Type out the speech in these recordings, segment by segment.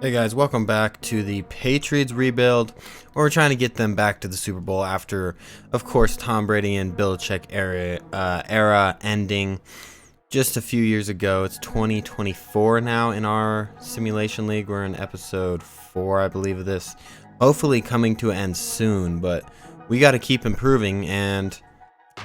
Hey guys, welcome back to the Patriots rebuild, where we're trying to get them back to the Super Bowl after, of course, Tom Brady and Belichick era ending just a few years ago. It's 2024 now in our simulation league. We're in episode 4, I believe, of this. Hopefully coming to an end soon, but we got to keep improving, and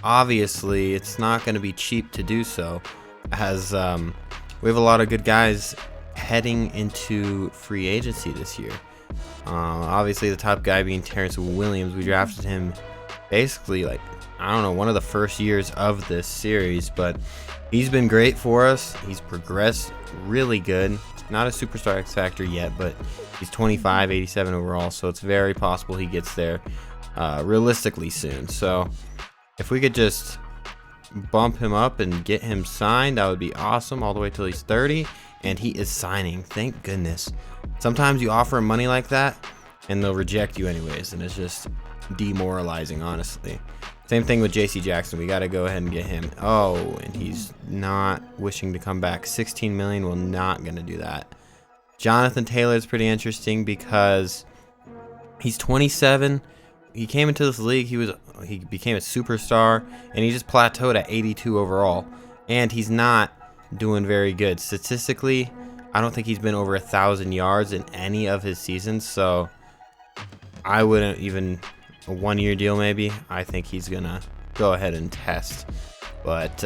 obviously it's not going to be cheap to do so, as we have a lot of good guys heading into free agency this year. Obviously the top guy being Terrence Williams. We drafted him basically one of the first years of this series, but he's been great for us. He's progressed really good. Not a superstar X factor yet, but he's 25, 87 overall, so it's very possible he gets there realistically soon. So if we could just bump him up and get him signed, that would be awesome, all the way till he's 30. And he is signing, thank goodness. Sometimes you offer him money like that and they'll reject you anyways, and it's just demoralizing, honestly. Same thing with JC Jackson. We got to go ahead and get him. Oh, and he's not wishing to come back. 16 million, we're not going to do that. Jonathan Taylor is pretty interesting because he's 27. He came into this league, he became a superstar, and he just plateaued at 82 overall. And he's not doing very good statistically. I don't think he's been over 1,000 yards in any of his seasons, so I wouldn't even a 1-year deal maybe. I think he's gonna go ahead and test, but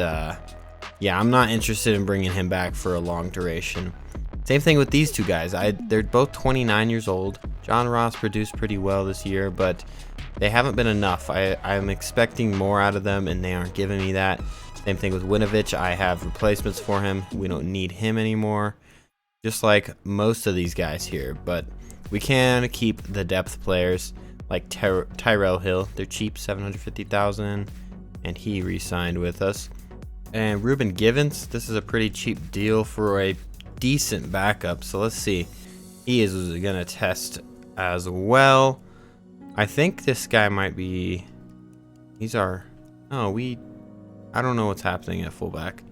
yeah, I'm not interested in bringing him back for a long duration. Same thing with these two guys. They're both 29 years old. John Ross produced pretty well this year, but they haven't been enough. I'm expecting more out of them, and they aren't giving me that. Same thing with Winovich. I have replacements for him. We don't need him anymore, just like most of these guys here. But we can keep the depth players like Tyrell Hill. They're cheap, $750,000, and he re-signed with us. And Reuben Givens, this is a pretty cheap deal for a decent backup. So let's see. He is going to test as well. I think this guy might be... I don't know what's happening at fullback.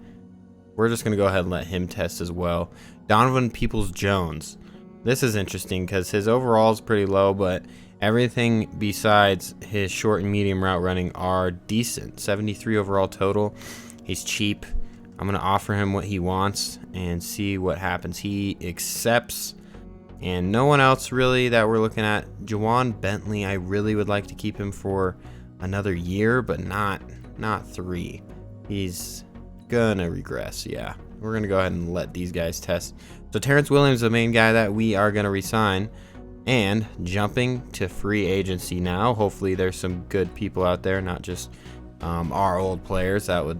We're just going to go ahead and let him test as well. Donovan Peoples-Jones. This is interesting because his overall is pretty low, but everything besides his short and medium route running are decent. 73 overall total. He's cheap. I'm going to offer him what he wants and see what happens. He accepts. And no one else really that we're looking at. Juwan Bentley, I really would like to keep him for another year, but not 3. He's gonna regress. Yeah, we're gonna go ahead and let these guys test. So Terrence Williams is the main guy that we are gonna resign, and jumping to free agency now. Hopefully there's some good people out there, not just our old players. That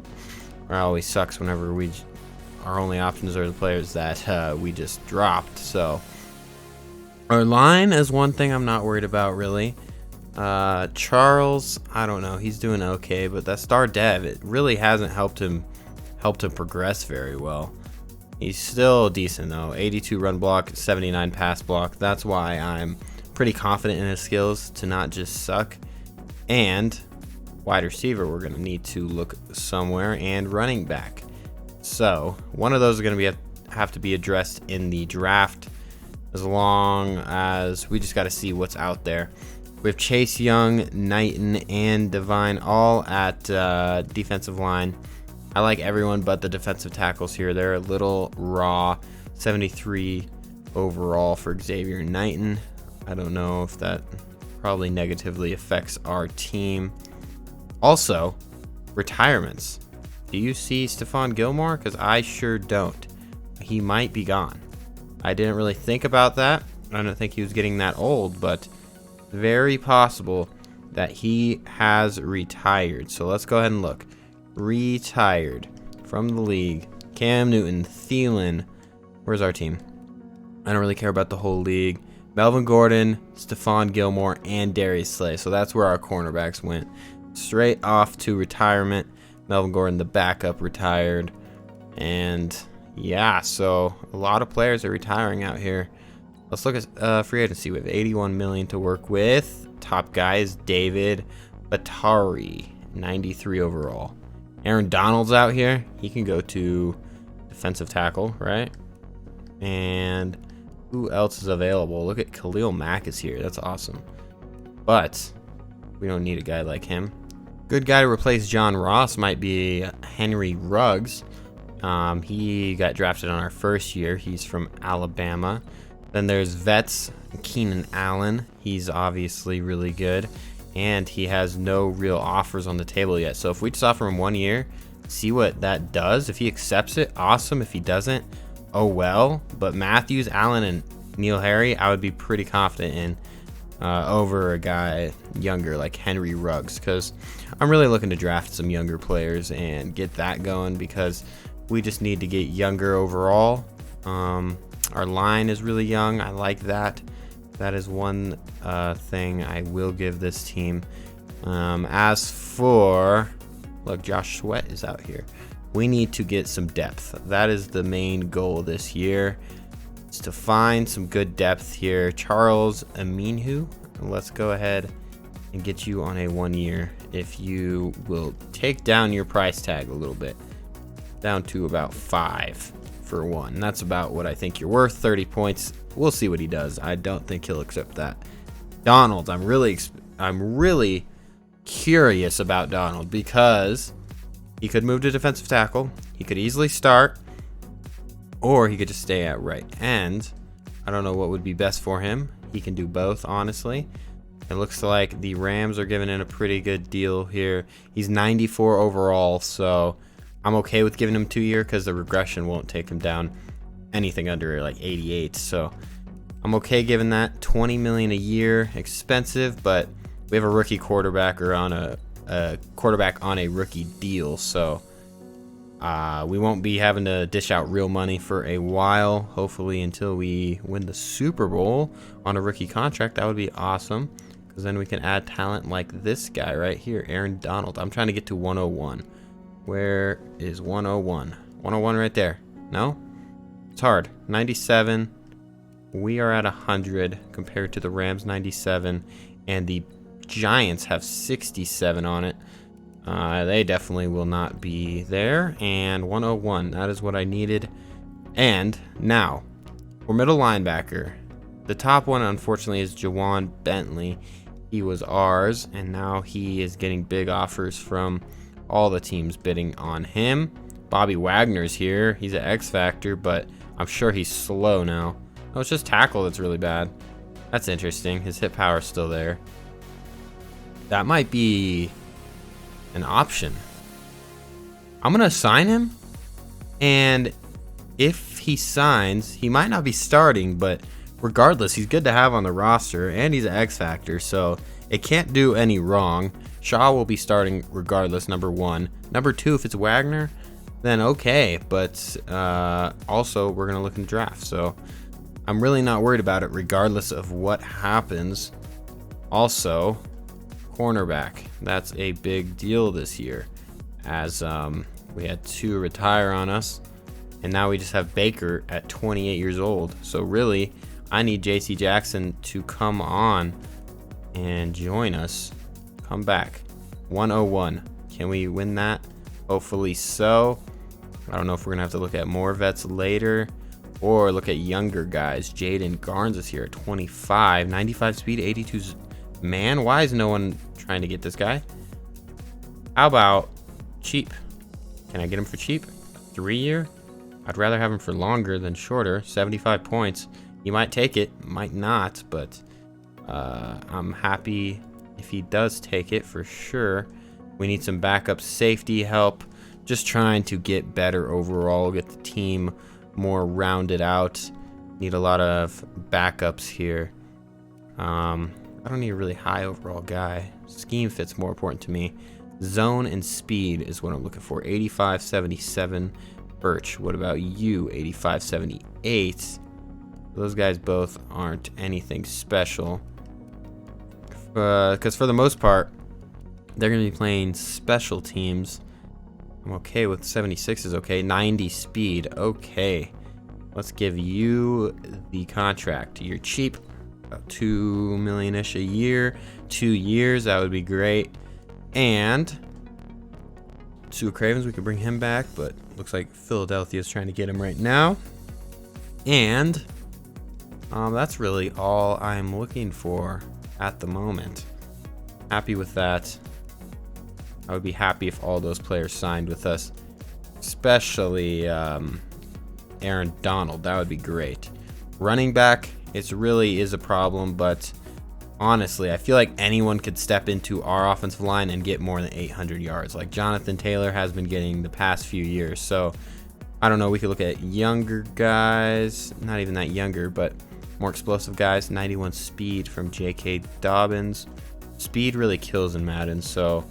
always sucks whenever our only options are the players that we just dropped. So our line is one thing I'm not worried about really. Charles, I don't know, he's doing okay, but that star dev, it really hasn't helped him progress very well. He's still decent though. 82 run block, 79 pass block. That's why I'm pretty confident in his skills to not just suck. And wide receiver, we're gonna need to look somewhere, and running back. So one of those is gonna have to be addressed in the draft, as long as we just got to see what's out there. We have Chase Young, Knighton, and Devine all at defensive line. I like everyone but the defensive tackles here. They're a little raw. 73 overall for Xavier Knighton. I don't know if that probably negatively affects our team. Also, retirements. Do you see Stephon Gilmore? Because I sure don't. He might be gone. I didn't really think about that. I don't think he was getting that old, but very possible that he has retired. So let's go ahead and look. Retired from the league. Cam Newton, Thielen. Where's our team? I don't really care about the whole league. Melvin Gordon, Stephon Gilmore, and Darius Slay. So that's where our cornerbacks went. Straight off to retirement. Melvin Gordon, the backup, retired. And yeah, so a lot of players are retiring out here. Let's look at free agency. We have 81 million to work with. Top guy is David Batari, 93 overall. Aaron Donald's out here. He can go to defensive tackle, right? And Who else is available? Look at Khalil Mack is here. That's awesome. But we don't need a guy like him. Good guy to replace John Ross might be Henry Ruggs. He got drafted on our first year. He's from Alabama. Then there's Vets, Keenan Allen. He's obviously really good. And he has no real offers on the table yet. So if we just offer him 1 year, see what that does. If he accepts it, awesome. If he doesn't, oh well. But Matthews, Allen, and Neil Harry, I would be pretty confident in over a guy younger like Henry Ruggs, because I'm really looking to draft some younger players and get that going, because we just need to get younger overall. Our line is really young. I like that. That is one thing I will give this team. As for, look, Josh Sweat is out here. We need to get some depth. That is the main goal this year. Is to find some good depth here. Charles Aminu, let's go ahead and get you on a 1 year. If you will take down your price tag a little bit, down to about 5 for 1. That's about what I think you're worth. 30 points. We'll see what he does. I don't think he'll accept that. Donald, I'm really curious about Donald, because he could move to defensive tackle. He could easily start, or he could just stay at right end. I don't know what would be best for him. He can do both, honestly. It looks like the Rams are giving in a pretty good deal here. He's 94 overall, so I'm okay with giving him 2 year, because the regression won't take him down anything under like 88. So I'm okay giving that. 20 million a year, expensive, but we have a rookie quarterback, or on a quarterback on a rookie deal, so we won't be having to dish out real money for a while, hopefully until we win the Super Bowl on a rookie contract. That would be awesome, because then we can add talent like this guy right here, Aaron Donald. I'm trying to get to 101. Where is 101? 101 right there. No? It's hard. 97. We are at 100 compared to the Rams 97, and the Giants have 67 on it. They definitely will not be there. And 101, that is what I needed. And now, for middle linebacker, the top one, unfortunately, is Jawan Bentley. He was ours, and now he is getting big offers from all the teams bidding on him. Bobby Wagner's here. He's an X Factor, but I'm sure he's slow now. Oh, it's just tackle that's really bad. That's interesting. His hit power is still there. That might be an option. I'm going to sign him, and if he signs, he might not be starting, but regardless, he's good to have on the roster, and he's an X Factor, so it can't do any wrong. Shaw will be starting regardless, number 1. Number 2, if it's Wagner, then okay, but also we're going to look in the draft, so I'm really not worried about it regardless of what happens. Also, cornerback, that's a big deal this year, as we had 2 retire on us, and now we just have Baker at 28 years old. So really, I need JC Jackson to come on and join us. Come back. 101. Can we win that? Hopefully so. I don't know if we're gonna have to look at more vets later, or look at younger guys. Jaden Garnes is here at 25, 95 speed, 82. Man, why is no one trying to get this guy? How about cheap? Can I get him for cheap? 3 year? I'd rather have him for longer than shorter. 75 points. He might take it, might not, but I'm happy if he does take it for sure. We need some backup safety help. Just trying to get better overall, get the team more rounded out. Need a lot of backups here. I don't need a really high overall guy. Scheme fit's more important to me. Zone and speed is what I'm looking for. 85, 77. Birch, what about you? 85, 78. Those guys both aren't anything special. Because for the most part, they're going to be playing special teams. I'm okay with 76 is okay. 90 speed, okay. Let's give you the contract. You're cheap, about $2 million-ish a year. 2 years, that would be great. And Sue Cravens, we could bring him back, but looks like Philadelphia is trying to get him right now. And That's really all I'm looking for at the moment. Happy with that. I would be happy if all those players signed with us, especially Aaron Donald. That would be great. Running back, it really is a problem, but honestly, I feel like anyone could step into our offensive line and get more than 800 yards, like Jonathan Taylor has been getting the past few years. So I don't know. We could look at younger guys, not even that younger, but more explosive guys. 91 speed from J.K. Dobbins. Speed really kills in Madden, so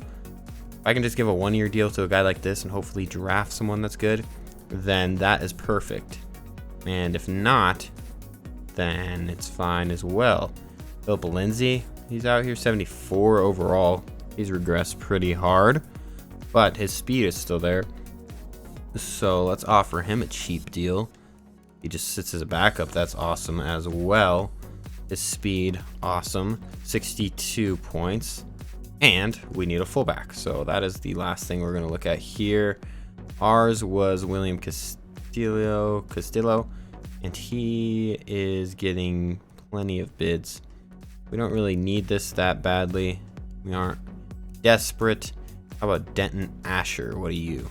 if I can just give a 1-year deal to a guy like this and hopefully draft someone that's good, then that is perfect. And if not, then it's fine as well. Philip Lindsay, he's out here 74 overall. He's regressed pretty hard, but his speed is still there. So let's offer him a cheap deal. He just sits as a backup. That's awesome as well. His speed, awesome. 62 points. And we need a fullback. So that is the last thing we're going to look at here. Ours was William Castillo, and he is getting plenty of bids. We don't really need this that badly. We aren't desperate. How about Denton Asher? What are you?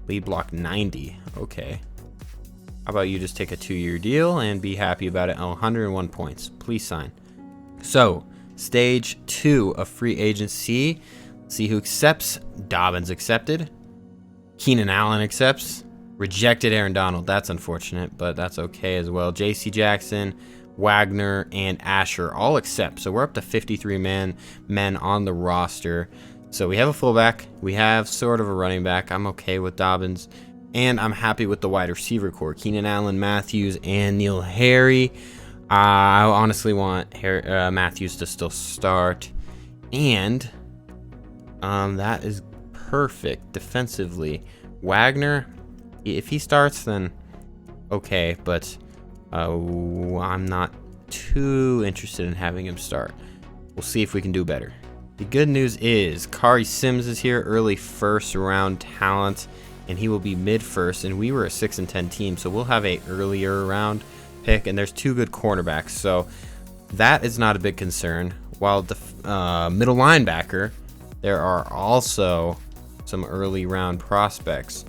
Lead block 90. Okay. How about you just take a 2-year deal and be happy about it? 101 points. Please sign. So, stage 2 of free agency. Let's see who accepts. Dobbins accepted. Keenan Allen accepts. Rejected Aaron Donald. That's unfortunate, but that's okay as well. J.C. Jackson, Wagner, and Asher all accept. So we're up to 53 men on the roster. So we have a fullback. We have sort of a running back. I'm okay with Dobbins. And I'm happy with the wide receiver core. Keenan Allen, Matthews, and Neil Harry. I honestly want Matthews to still start. And that is perfect defensively. Wagner, if he starts, then okay. But I'm not too interested in having him start. We'll see if we can do better. The good news is Kari Sims is here, early first round talent, and he will be mid first. And we were a 6-10 team, so we'll have a earlier round pick. And there's 2 good cornerbacks, so that is not a big concern. While the middle linebacker, there are also some early round prospects,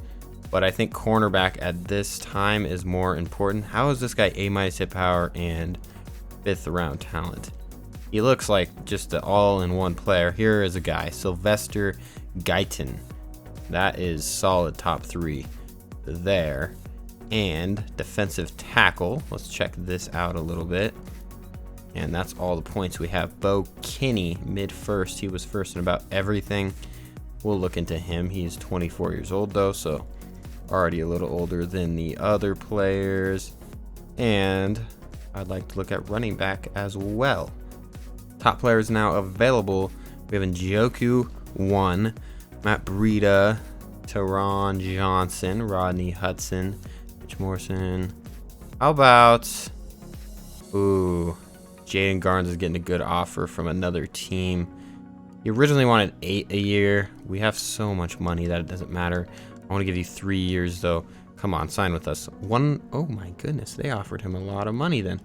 but I think cornerback at this time is more important. How is this guy A- hit power and 5th round talent? He looks like just an all-in-one player. Here is a guy, Sylvester Guyton. That is solid top 3 there. And defensive tackle. Let's check this out a little bit. And that's all the points we have. Bo Kinney, mid-first. He was first in about everything. We'll look into him. He's 24 years old, though, so already a little older than the other players. And I'd like to look at running back as well. Top players now available. We have Njoku 1, Matt Breida, Teron Johnson, Rodney Hudson, Mitch Morrison. How about, Jaden Garnes is getting a good offer from another team. He originally wanted 8 a year. We have so much money that it doesn't matter. I want to give you 3 years though. Come on, sign with us. Oh my goodness, they offered him a lot of money then.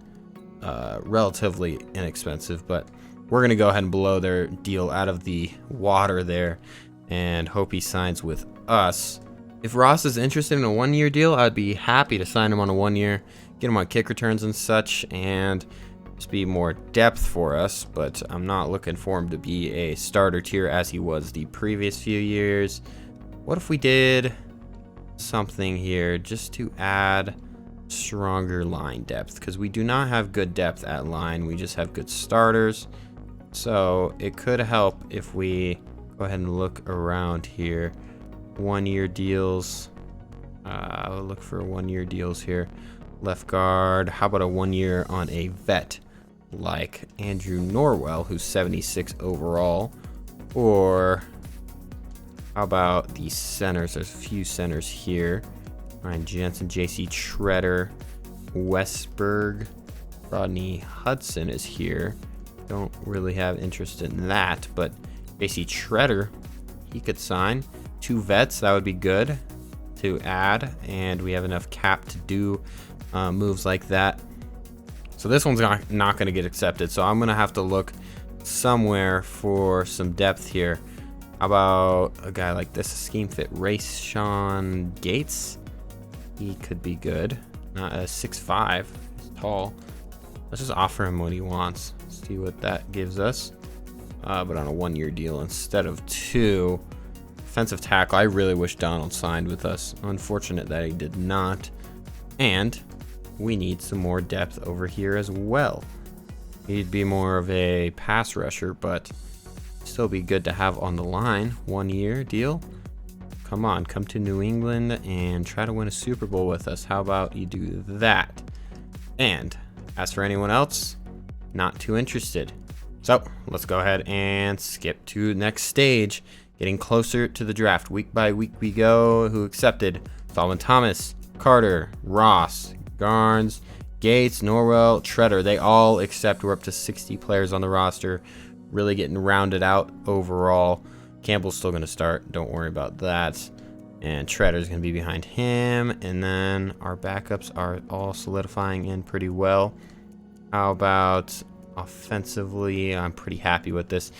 Relatively inexpensive, but we're going to go ahead and blow their deal out of the water there and hope he signs with us. If Ross is interested in a 1-year deal, I'd be happy to sign him on a 1-year, get him on kick returns and such, and just be more depth for us, but I'm not looking for him to be a starter tier as he was the previous few years. What if we did something here just to add stronger line depth? Because we do not have good depth at line, we just have good starters. So it could help if we go ahead and look around here. 1-year deals. I'll look for 1-year deals here. Left guard. How about a 1-year on a vet like Andrew Norwell, who's 76 overall? Or how about the centers? There's a few centers here. Ryan Jensen, J.C. Treader, Westberg, Rodney Hudson is here. Don't really have interest in that, but J.C. Treader, he could sign. 2 vets, that would be good to add, and we have enough cap to do moves like that. So this one's not going to get accepted. So I'm going to have to look somewhere for some depth here. How about a guy like this, a scheme fit race, Sean Gates? He could be good. Not a 6'5", he's tall. Let's just offer him what he wants. See what that gives us. But on a 1-year deal instead of 2. Defensive tackle. I really wish Donald signed with us. Unfortunate that he did not. And we need some more depth over here as well. He'd be more of a pass rusher, but still be good to have on the line. 1-year deal. Come on, come to New England and try to win a Super Bowl with us. How about you do that? And as for anyone else, not too interested. So let's go ahead and skip to the next stage. Getting closer to the draft. Week by week we go. Who accepted? Solomon Thomas, Carter, Ross, Garnes, Gates, Norwell, Treader. They all accept. We're up to 60 players on the roster. Really getting rounded out overall. Campbell's still going to start. Don't worry about that. And Treader's going to be behind him. And then our backups are all solidifying in pretty well. How about offensively? I'm pretty happy with this.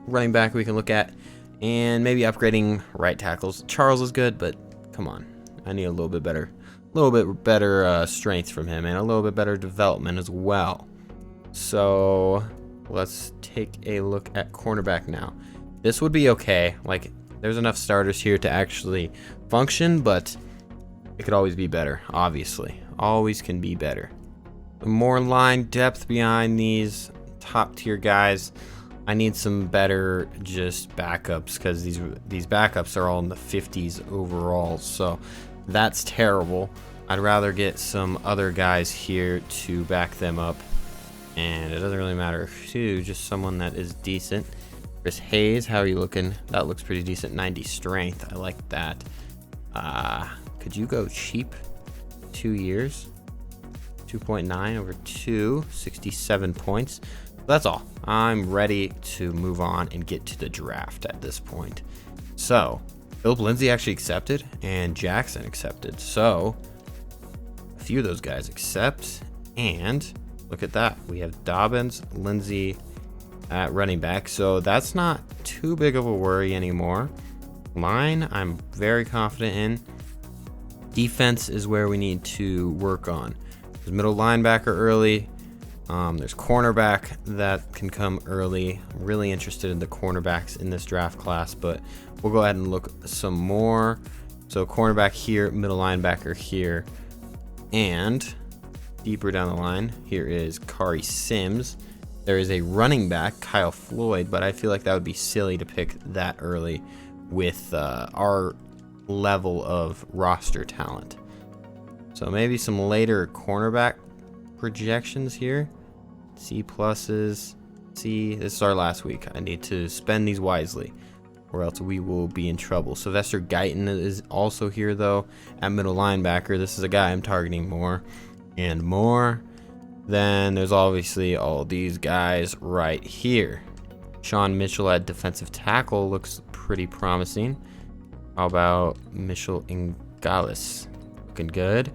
Running back we can look at. And maybe upgrading right tackles. Charles is good, but come on. I need a little bit better strength from him and a little bit better development as well. So let's take a look at cornerback now. This would be okay. Like, there's enough starters here to actually function, but it could always be better, obviously. Always can be better. More line depth behind these top tier guys. I need some better just backups because these backups are all in the 50s overall, so that's terrible. I'd rather get some other guys here to back them up, and it doesn't really matter who, just someone that is decent. Chris Hayes, how are you looking? That looks pretty decent. 90 strength, I like that. Could you go cheap? 2 years, 2.9 over 2, 67 points. That's all. I'm ready to move on and get to the draft at this point. So, Philip Lindsay actually accepted, and Jackson accepted. So, a few of those guys accept, and look at that. We have Dobbins, Lindsay at running back. So, that's not too big of a worry anymore. Line, I'm very confident in. Defense is where we need to work on. There's middle linebacker early. There's cornerback that can come early. I'm really interested in the cornerbacks in this draft class, but we'll go ahead and look some more. So cornerback here, middle linebacker here, and deeper down the line, here is Kari Sims. There is a running back, Kyle Floyd, but I feel like that would be silly to pick that early with our level of roster talent. So maybe some later cornerback projections here. C pluses. C, this is our last week. I need to spend these wisely or else we will be in trouble. Sylvester Guyton is also here though at middle linebacker. This is a guy I'm targeting more and more. Then there's obviously all these guys right here. Sean Mitchell at defensive tackle looks pretty promising. How about Mitchell Ingales? Looking good.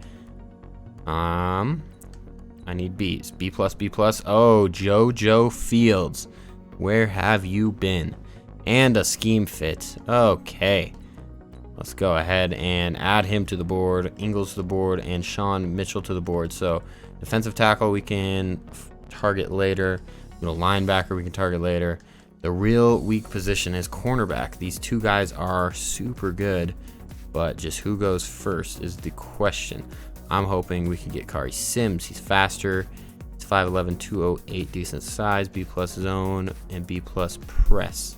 I need B's. B plus, B plus. Oh, JoJo Fields. Where have you been? And a scheme fit. Okay. Let's go ahead and add him to the board. Ingles to the board. And Sean Mitchell to the board. So, defensive tackle we can target later. Middle linebacker we can target later. The real weak position is cornerback. These two guys are super good. But just who goes first is the question. I'm hoping we can get Kari Sims. He's faster. He's 5'11", 208, decent size, B plus zone, and B plus press.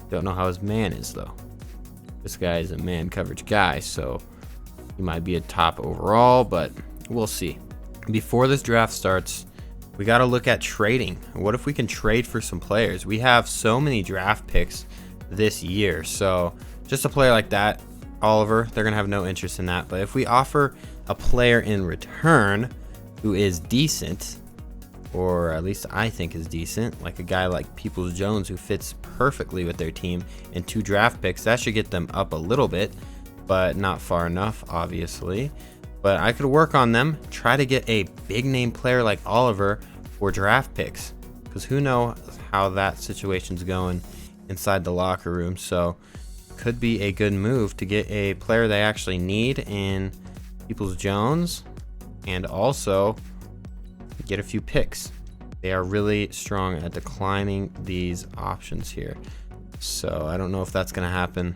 Don't know how his man is though. This guy is a man coverage guy, so he might be a top overall, but we'll see. Before this draft starts, we got to look at trading. What if we can trade for some players? We have so many draft picks this year, so just a player like that, Oliver, they're going to have no interest in that. But if we offer a player in return who is decent, or at least I think is decent, like a guy like Peoples-Jones who fits perfectly with their team, and 2 draft picks, that should get them up a little bit, but not far enough, obviously. But I could work on them, try to get a big name player like Oliver, for draft picks, because who knows how that situation's going inside the locker room. So could be a good move to get a player they actually need in Peoples-Jones, and also get a few picks. They are really strong at declining these options here. So I don't know if that's going to happen,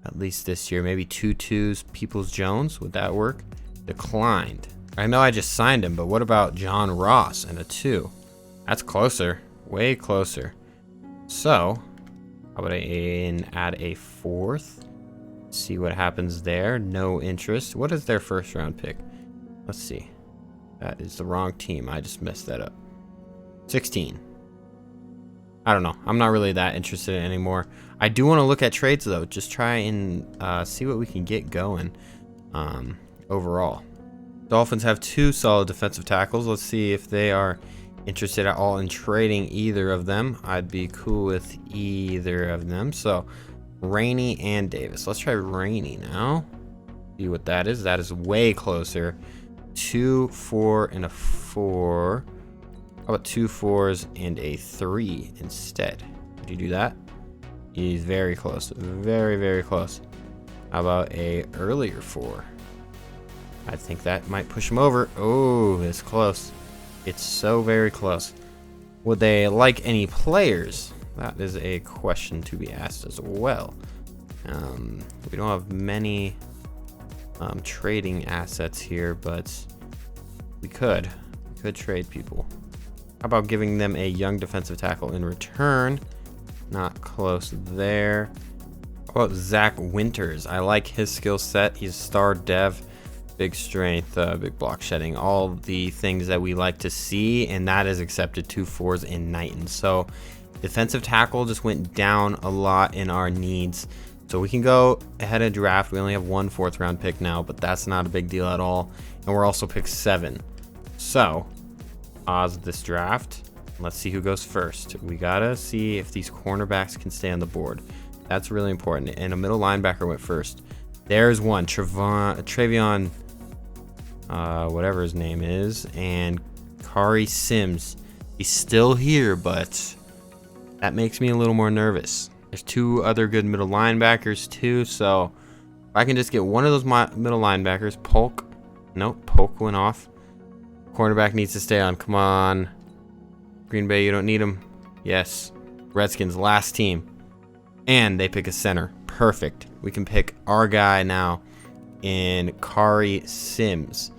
at least this year. Maybe 2-2s Peoples-Jones. Would that work? Declined. I know I just signed him, but what about John Ross and a 2? That's closer. Way closer. So how about I add a 4th? See what happens there. No interest. What is their first round pick? Let's see. That is the wrong team. I just messed that up. 16. I don't know. I'm not really that interested in it anymore. I do want to look at trades, though. Just try and see what we can get going overall. Dolphins have 2 solid defensive tackles. Let's see if they are interested at all in trading either of them. I'd be cool with either of them. So Rainey and Davis. Let's try Rainey now. See what that is. That is way closer. 2, 4, and a 4. How about 2 4s and a 3 instead? Did you do that? He's very close. Very, very close. How about a earlier 4? I think that might push him over. Oh, it's close. It's so very close. Would they like any players? That is a question to be asked as well. We don't have many trading assets here, but we could trade people. How about giving them a young defensive tackle in return? Not close there. How about Zach Winters? I like his skill set. He's a star dev. Big strength, big block shedding, all the things that we like to see, and that is accepted. 2 4s in Knighton. So defensive tackle just went down a lot in our needs. So we can go ahead and draft. We only have 1 4th round pick now, but that's not a big deal at all. And we're also pick 7. So pause this draft. Let's see who goes first. We gotta see if these cornerbacks can stay on the board. That's really important. And a middle linebacker went first. There's one, Travion, whatever his name is, and Kari Sims. He's still here, but that makes me a little more nervous. There's 2 other good middle linebackers too, so if I can just get one of those middle linebackers. Polk. Nope, Polk went off. Cornerback needs to stay on. Come on. Green Bay, you don't need him. Yes. Redskins, last team. And they pick a center. Perfect. We can pick our guy now in Kari Sims.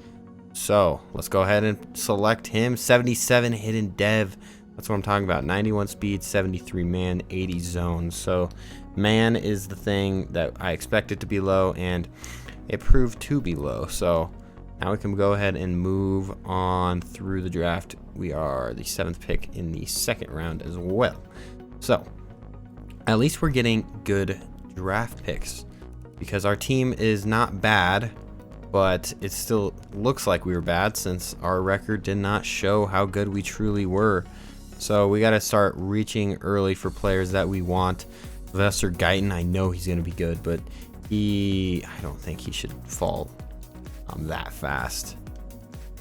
So let's go ahead and select him. 77 hidden dev. That's what I'm talking about. 91 speed, 73 man, 80 zone. So man is the thing that I expected to be low, and it proved to be low. So now we can go ahead and move on through the draft. We are the 7th pick in the 2nd round as well. So at least we're getting good draft picks, because our team is not bad, but it still looks like we were bad since our record did not show how good we truly were. So we got to start reaching early for players that we want. Sylvester Guyton, I know he's going to be good, but I don't think he should fall that fast.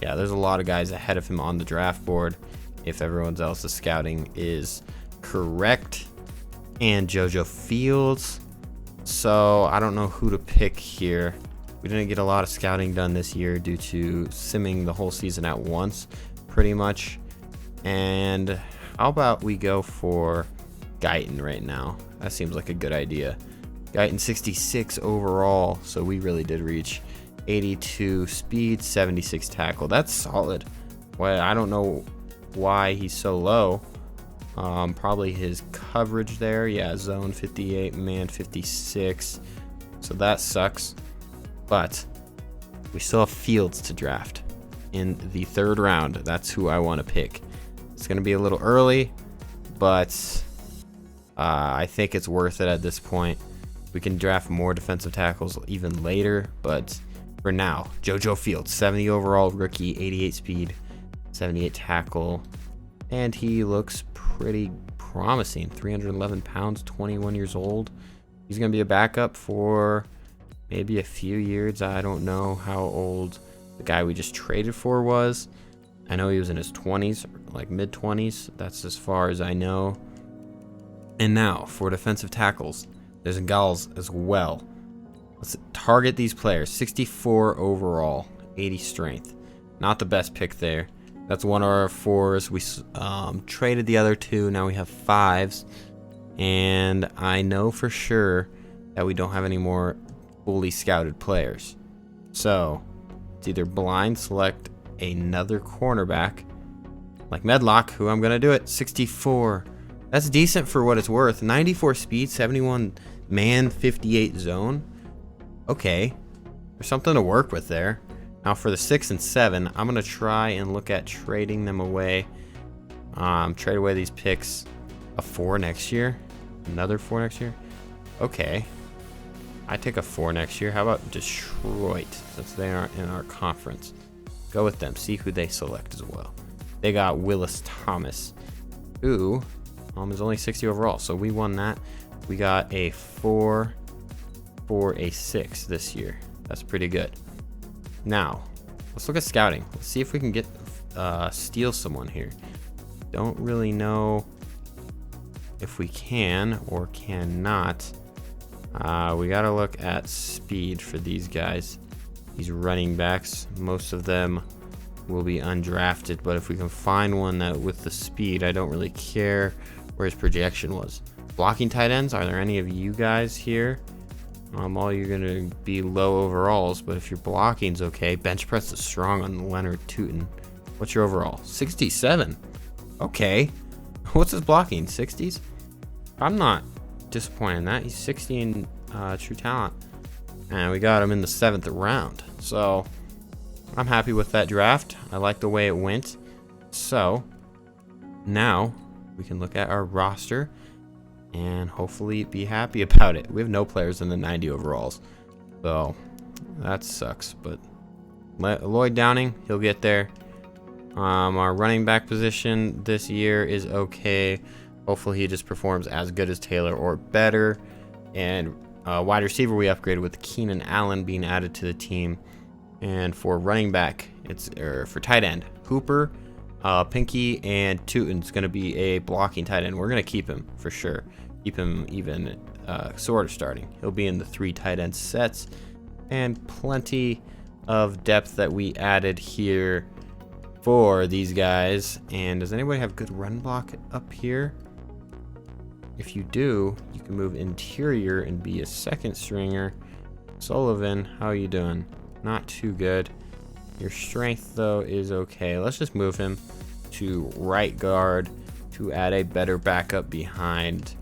Yeah, there's a lot of guys ahead of him on the draft board if everyone else's scouting is correct. And JoJo Fields. So I don't know who to pick here. We didn't get a lot of scouting done this year due to simming the whole season at once, pretty much. And how about we go for Guyton right now? That seems like a good idea. Guyton 66 overall, so we really did reach. 82 speed, 76 tackle. That's solid. Well, I don't know why he's so low. Probably his coverage there. Yeah, zone 58, man 56. So that sucks. But we still have Fields to draft in the 3rd round. That's who I want to pick. It's going to be a little early, but I think it's worth it at this point. We can draft more defensive tackles even later, but for now, JoJo Fields, 70 overall rookie, 88 speed, 78 tackle, and he looks pretty promising. 311 pounds, 21 years old. He's going to be a backup for maybe a few years. I don't know how old the guy we just traded for was, I know he was in his 20s, like mid 20s. That's as far as I know. And now for defensive tackles, there's Gals as well. Let's target these players. 64 overall, 80 strength. Not the best pick there. That's one of our 4s. We traded the other 2. Now we have 5s. And I know for sure that we don't have any more fully scouted players. So it's either blind select another cornerback like Medlock, who I'm going to do it. 64. That's decent for what it's worth. 94 speed, 71 man, 58 zone. Okay. There's something to work with there. Now for the 6 and 7, I'm going to try and look at trading them away. Trade away these picks. A 4 next year. Another 4 next year. Okay. I take a 4 next year. How about Detroit, since they aren't in our conference? Go with them. See who they select as well. They got Willis Thomas, who is only 60 overall. So we won that. We got a 4 for a 6 this year. That's pretty good. Now, let's look at scouting. Let's see if we can get steal someone here. Don't really know if we can or cannot. We got to look at speed for these guys. These running backs, most of them will be undrafted, but if we can find one that with the speed, I don't really care where his projection was. Blocking tight ends, are there any of you guys here? All you're gonna be low overalls, but if your blocking's okay, bench press is strong on Leonard Tootin. What's your overall? 67. Okay. What's his blocking? 60s? I'm not disappointed in that. He's 60 in true talent. And we got him in the 7th round. So I'm happy with that draft. I like the way it went. So now we can look at our roster and hopefully be happy about it. We have no players in the 90 overalls. So that sucks. But Lloyd Downing, he'll get there. Our running back position this year is okay. Hopefully he just performs as good as Taylor or better. And wide receiver we upgraded with Keenan Allen being added to the team. And for running back, for tight end, Hooper, Pinky, and Tootin's going to be a blocking tight end. We're going to keep him for sure. Keep him even sort of starting. He'll be in the 3 tight end sets. And plenty of depth that we added here for these guys. And does anybody have good run block up here? If you do, you can move interior and be a second stringer. Sullivan, how are you doing? Not too good. Your strength, though, is okay. Let's just move him to right guard to add a better backup behind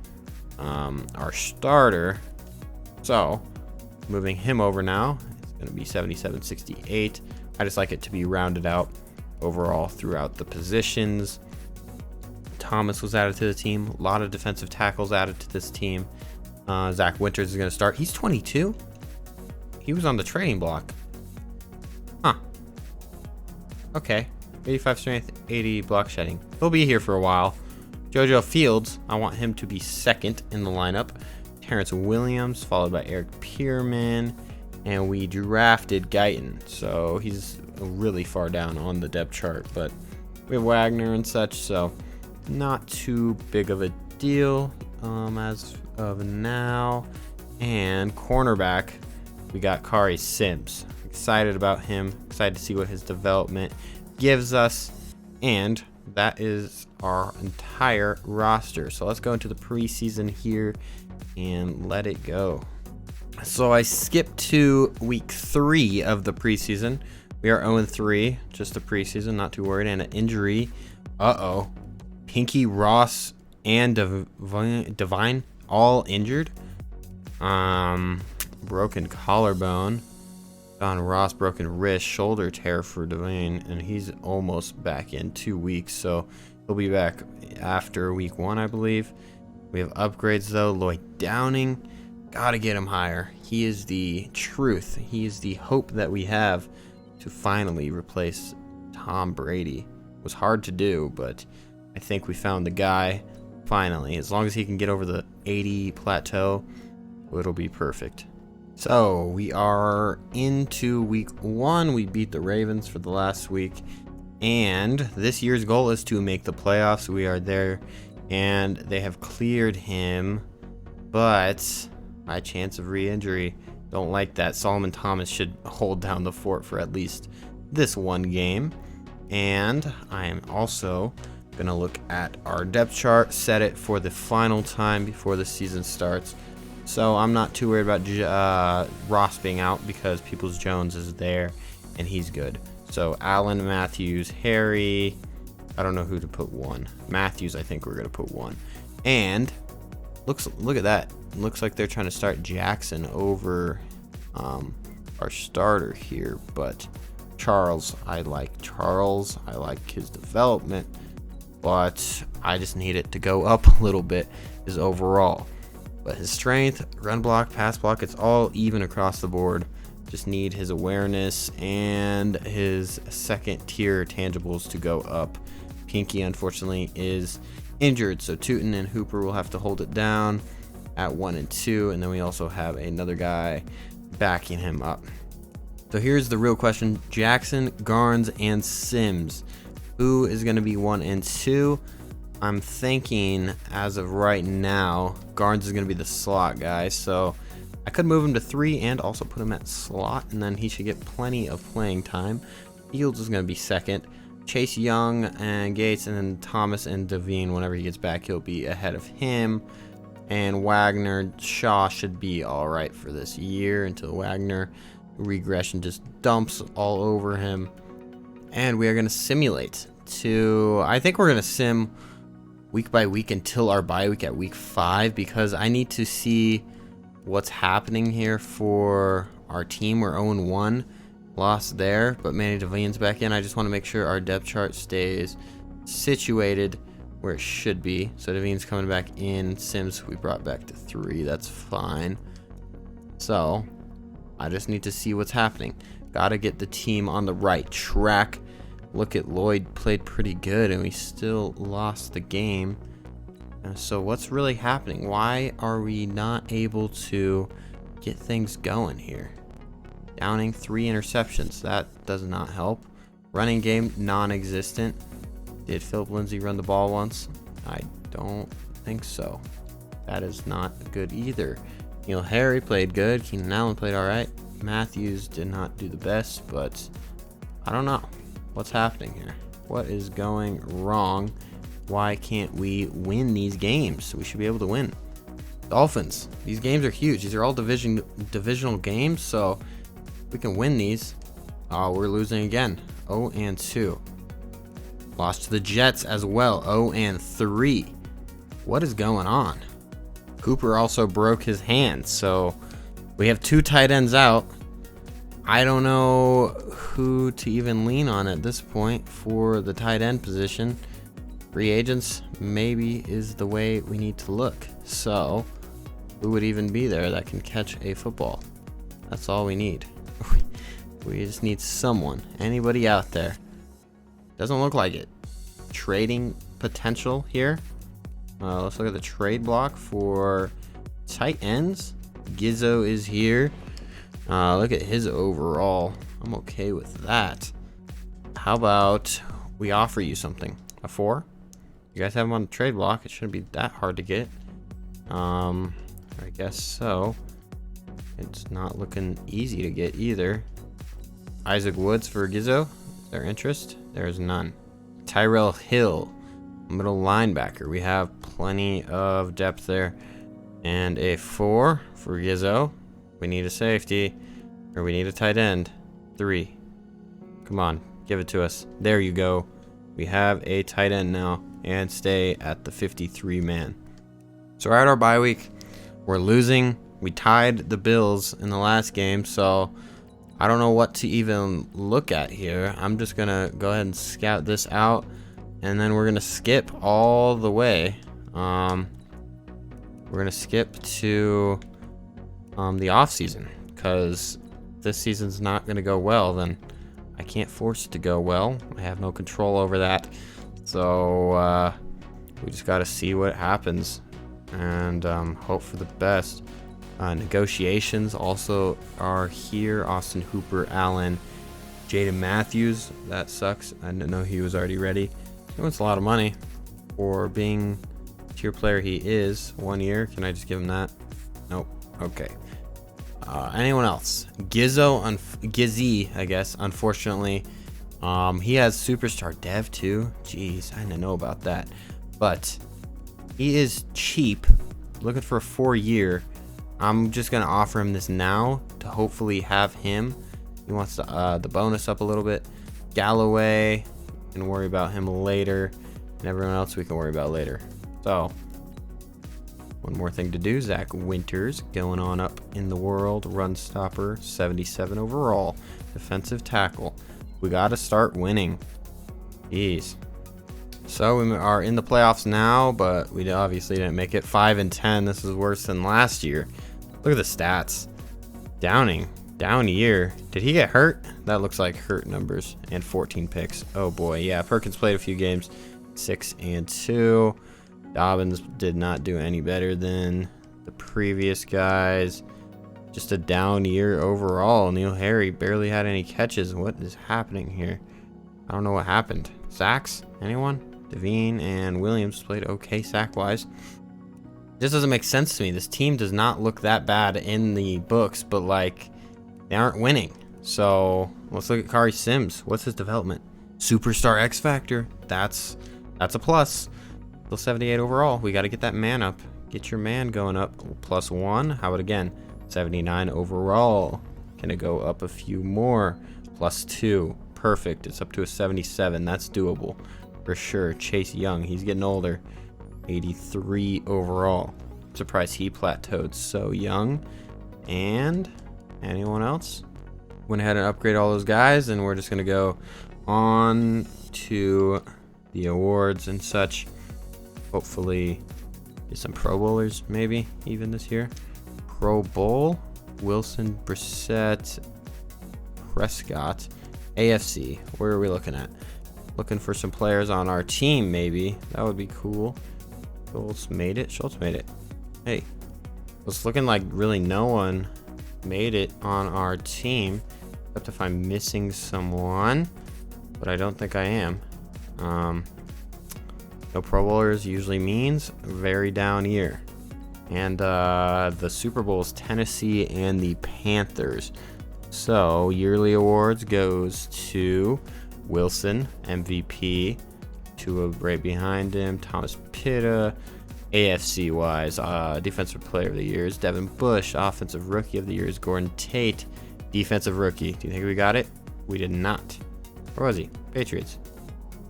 our starter. So, moving him over now, it's going to be 77-68. I just like it to be rounded out overall throughout the positions. Thomas was added to the team. A lot of defensive tackles added to this team. Zach Winters is going to start. He's 22. He was on the trading block. Huh. Okay. 85 strength, 80 block shedding. He'll be here for a while. JoJo Fields, I want him to be second in the lineup. Terrence Williams, followed by Eric Pierman. And we drafted Guyton. So he's really far down on the depth chart. But we have Wagner and such, so not too big of a deal as of now. And cornerback, we got Kari Sims. Excited about him. Excited to see what his development gives us. And that is our entire roster. So let's go into the preseason here and let it go. So I skipped to week 3 of the preseason. We are 0-3, just the preseason, not too worried. And an injury. Uh-oh. Pinky, Ross, and Divine all injured. Broken collarbone. Don Ross, broken wrist, shoulder tear for Divine, and he's almost back in 2 weeks, so he'll be back after week 1, I believe. We have upgrades though. Lloyd Downing, gotta get him higher. He is the truth. He is the hope that we have to finally replace Tom Brady. It was hard to do, but I think we found the guy finally. As long as he can get over the 80 plateau, it'll be perfect. So we are into week 1. We beat the Ravens for the last week, And this year's goal is to make the playoffs. We are there, and they have cleared him, but by chance of re-injury. Don't like that. Solomon Thomas should hold down the fort for at least this one game. And I am also going to look at our depth chart, set it for the final time before the season starts. So I'm not too worried about Ross being out because Peoples-Jones is there and he's good. So Allen, Matthews, Harry. I don't know who to put one. Matthews, I think we're going to put one. And look at that. Looks like they're trying to start Jackson over our starter here. But Charles, I like his development. But I just need it to go up a little bit, his overall. But his strength, run block, pass block, it's all even across the board. Just need his awareness and his second tier tangibles to go up. Pinky, unfortunately, is injured, so Tootin and Hooper will have to hold it down at 1 and 2, and then we also have another guy backing him up. So here's the real question: Jackson, Garnes, and Sims. Who is going to be 1 and 2? I'm thinking, as of right now, Garnes is going to be the slot guy, so I could move him to 3 and also put him at slot, and then he should get plenty of playing time. Fields is going to be second. Chase Young and Gates, and then Thomas and Devine, whenever he gets back, he'll be ahead of him. And Wagner, Shaw should be all right for this year until Wagner regression just dumps all over him. And we are going to simulate I think we're going to sim week by week until our bye week at week 5, because I need to see what's happening here for our team. We're 0-1, lost there, but Manny Devine's back in. I just want to make sure our depth chart stays situated where it should be. So Devine's coming back in. Sims we brought back to 3. That's fine. So I just need to see what's happening. Gotta get the team on the right track. Look at Lloyd, played pretty good and we still lost the game. So what's really happening? Why are we not able to get things going here? Downing, 3 interceptions. That does not help. Running game, non-existent. Did Philip Lindsay run the ball once? I don't think so. That is not good either. Neil Harry played good. Keenan Allen played all right. Matthews did not do the best, but I don't know. What's happening here? What is going wrong? Why can't we win these games? We should be able to win. Dolphins. These games are huge. These are all divisional games, so we can win these. Oh, we're losing again. 0-2. Lost to the Jets as well. 0-3. What is going on? Cooper also broke his hand, so we have 2 tight ends out. I don't know who to even lean on at this point for the tight end position. Free agents maybe is the way we need to look. So who would even be there that can catch a football? That's all we need. We just need someone. Anybody out there? Doesn't look like it. Trading potential here. Let's look at the trade block for tight ends. Gizzo is here. Look at his overall. I'm okay with that. How about we offer you something? A 4? You guys have him on the trade block. It shouldn't be that hard to get. I guess so. It's not looking easy to get either. Isaac Woods for Gizzo. Is there interest? There's none. Tyrell Hill, middle linebacker. We have plenty of depth there. And a 4 for Gizzo. We need a safety, or we need a tight end. 3. Come on, give it to us. There you go. We have a tight end now, and stay at the 53 man. So we're at our bye week. We're losing. We tied the Bills in the last game, so I don't know what to even look at here. I'm just gonna go ahead and scout this out, and then we're gonna skip all the way. We're gonna skip to the off season, because this season's not going to go well. Then I can't force it to go well. I have no control over that, so we just got to see what happens and hope for the best. Negotiations also are here. Austin Hooper, Allen, Jaden Matthews, that sucks. I didn't know he was already ready. He wants a lot of money for being tier player he is. 1 year. Can I just give him that? Nope. Okay. Anyone else? Gizzy, I guess. Unfortunately, he has superstar dev too. Jeez, I didn't know about that. But he is cheap. Looking for a 4-year. I'm just gonna offer him this now to hopefully have him. He wants the bonus up a little bit. Galloway, can worry about him later, and everyone else we can worry about later. So, one more thing to do. Zach Winters going on up in the world. Run stopper, 77 overall. Defensive tackle. We got to start winning. Jeez. So we are in the playoffs now, but we obviously didn't make it. 5-10. This is worse than last year. Look at the stats. Downing. Down year. Did he get hurt? That looks like hurt numbers. And 14 picks. Oh boy. Yeah, Perkins played a few games. 6-2. Dobbins did not do any better than the previous guys. Just a down year overall. Neil Harry barely had any catches. What is happening here? I don't know what happened. Sacks? Anyone? Devine and Williams played okay sack-wise. This doesn't make sense to me. This team does not look that bad in the books, but like they aren't winning. So let's look at Kari Sims. What's his development? Superstar X Factor. That's a plus. Still 78 overall. We got to get that man up. Get your man going up. +1. How about again? 79 overall. Can it go up a few more? +2. Perfect. It's up to a 77. That's doable for sure. Chase Young. He's getting older. 83 overall. I'm surprised he plateaued so young. And anyone else? Went ahead and upgrade all those guys, and we're just going to go on to the awards and such. Hopefully get some Pro Bowlers maybe even this year. Pro Bowl, Wilson, Brissett, Prescott, AFC. Where are we looking at? Looking for some players on our team maybe. That would be cool. Schultz made it. Hey, it's looking like really no one made it on our team. Except if I'm missing someone, but I don't think I am. No Pro Bowlers usually means very down year. And the Super Bowl is Tennessee and the Panthers. So yearly awards goes to Wilson, MVP. Tua right behind him. Thomas Pitta. AFC wise, Defensive Player of the Year is Devin Bush. Offensive Rookie of the Year is Gordon Tate. Defensive Rookie. Do you think we got it? We did not. Where was he? Patriots.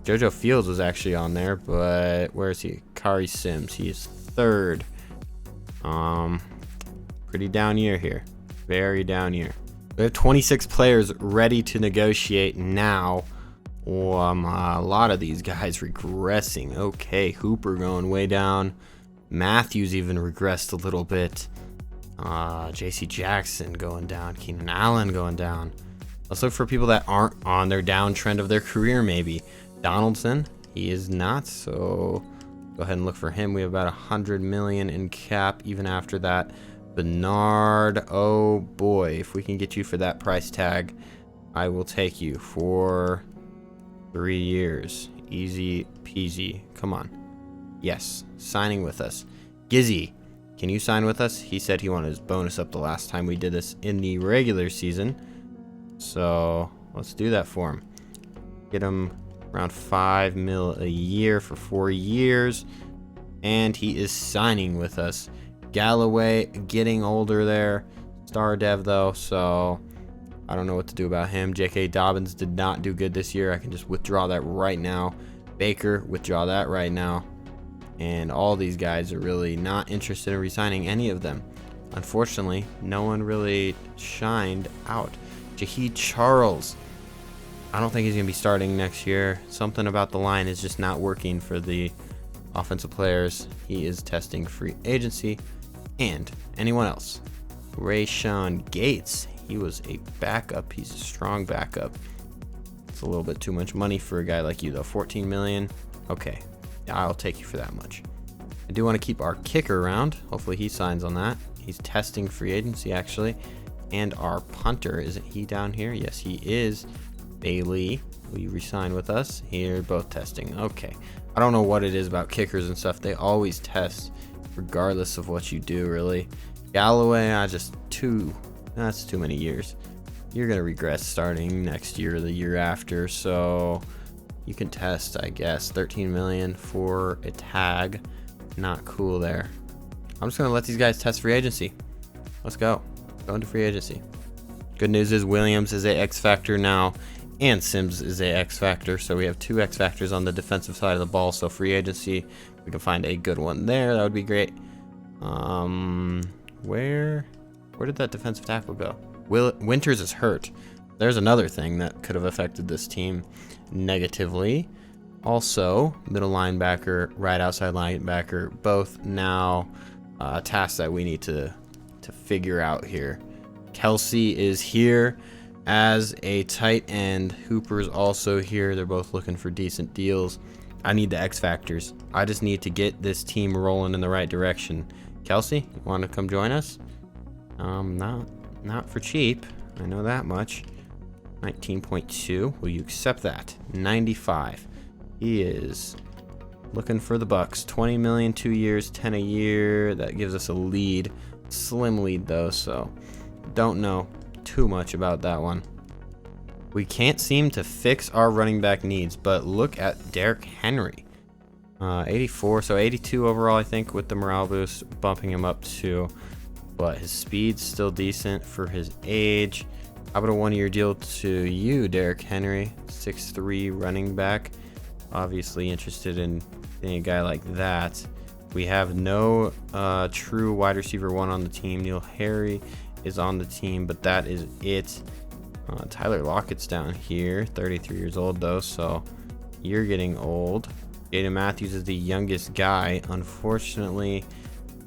JoJo Fields was actually on there, but where is he? Kari Sims. He is 3rd. Pretty down year here. Very down year. We have 26 players ready to negotiate now. A lot of these guys regressing. Okay, Hooper going way down. Matthews even regressed a little bit. JC Jackson going down. Keenan Allen going down. Let's look for people that aren't on their downtrend of their career maybe. Donaldson, he is not, so go ahead and look for him. We have about 100 million in cap even after that. Bernard, oh boy, if we can get you for that price tag, I will take you for 3 years. Easy peasy. Come on. Yes, signing with us. Gizzy, can you sign with us? He said he wanted his bonus up the last time we did this in the regular season. So let's do that for him. Get him around 5 mil a year for 4 years. And he is signing with us. Galloway getting older there. Star dev though, so I don't know what to do about him. J.K. Dobbins did not do good this year. I can just withdraw that right now. Baker, withdraw that right now. And all these guys are really not interested in re-signing any of them. Unfortunately, no one really shined out. Jaheed Charles. I don't think he's going to be starting next year. Something about the line is just not working for the offensive players. He is testing free agency. And anyone else? Rayshawn Gates. He was a backup. He's a strong backup. It's a little bit too much money for a guy like you, though. 14 million. Okay, I'll take you for that much. I do want to keep our kicker around. Hopefully he signs on that. He's testing free agency, actually. And our punter, isn't he down here? Yes, he is. Bailey, will you resign with us? Here, both testing. Okay. I don't know what it is about kickers and stuff. They always test regardless of what you do, really. Galloway, that's too many years. You're going to regress starting next year or the year after, so you can test, I guess. 13 million for a tag. Not cool there. I'm just going to let these guys test free agency. Let's go. Go into free agency. Good news is Williams is a X factor now, and Sims is a X factor, so we have 2 X factors on the defensive side of the ball. So free agency, we can find a good one there. That would be great. Where did that defensive tackle go? Winters is hurt. There's another thing that could have affected this team negatively. Also, middle linebacker, right outside linebacker, both now tasks that we need to figure out here. Kelsey is here as a tight end. Hooper's also here. They're both looking for decent deals. I need the X factors. I just need to get this team rolling in the right direction. Kelsey, you want to come join us? Not for cheap. I know that much. 19.2. Will you accept that? 95. He is looking for the Bucks. 20 million, 2 years, 10 a year. That gives us a lead. Slim lead though, so don't know too much about that one. We can't seem to fix our running back needs, but look at Derrick Henry. 84, so 82 overall, I think, with the morale boost, bumping him up to, but his speed's still decent for his age. How about a 1-year deal to you, Derrick Henry? 6'3" running back. Obviously interested in a guy like that. We have no true wide receiver 1 on the team. Neil Harry is on the team, but that is it. Tyler Lockett's down here, 33 years old though, so you're getting old. Jaden Matthews is the youngest guy. Unfortunately,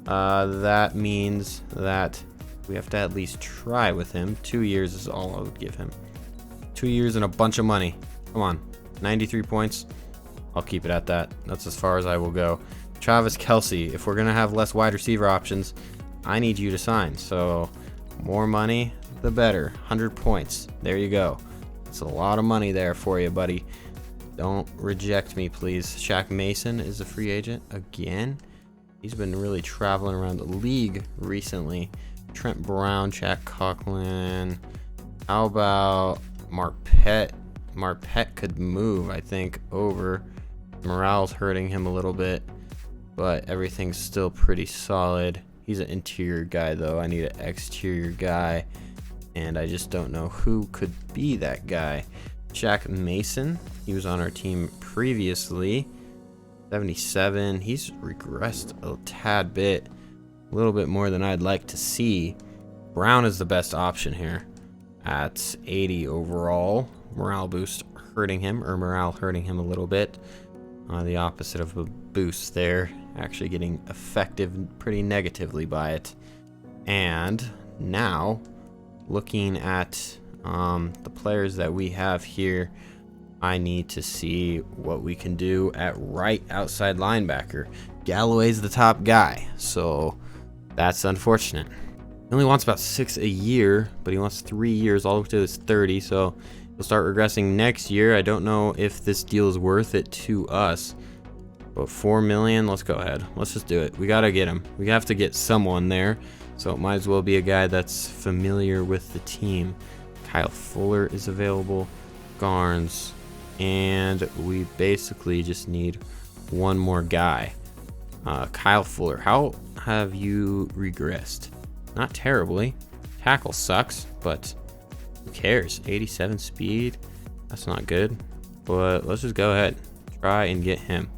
that means that we have to at least try with him. 2 years is all I would give him. 2 years and a bunch of money. Come on, 93 points. I'll keep it at that. That's as far as I will go. Travis Kelce, if we're going to have less wide receiver options, I need you to sign. So more money, the better. 100 points. There you go. That's a lot of money there for you, buddy. Don't reject me, please. Shaq Mason is a free agent again. He's been really traveling around the league recently. Trent Brown, Jack Coughlin. How about Marpet? Marpet could move, I think, over. Morale's hurting him a little bit, but everything's still pretty solid. He's an interior guy, though. I need an exterior guy, and I just don't know who could be that guy. Jack Mason, he was on our team previously. 77. He's regressed a tad bit, a little bit more than I'd like to see. Brown is the best option here at 80 overall. Morale boost hurting him, or morale hurting him a little bit. The opposite of a boost there, actually getting affected pretty negatively by it. And now, looking at the players that we have here, I need to see what we can do at right outside linebacker. Galloway's the top guy, so that's unfortunate. He only wants about 6 a year, but he wants 3 years all the way to his 30, so he'll start regressing next year. I don't know if this deal is worth it to us, but 4 million, let's go ahead. Let's just do it. We gotta get him. We have to get someone there, so it might as well be a guy that's familiar with the team. Kyle Fuller is available, Garnes, and we basically just need one more guy. Kyle Fuller, how have you regressed? Not terribly. Tackle sucks, but who cares? 87 speed, that's not good, but let's just go ahead, try and get him.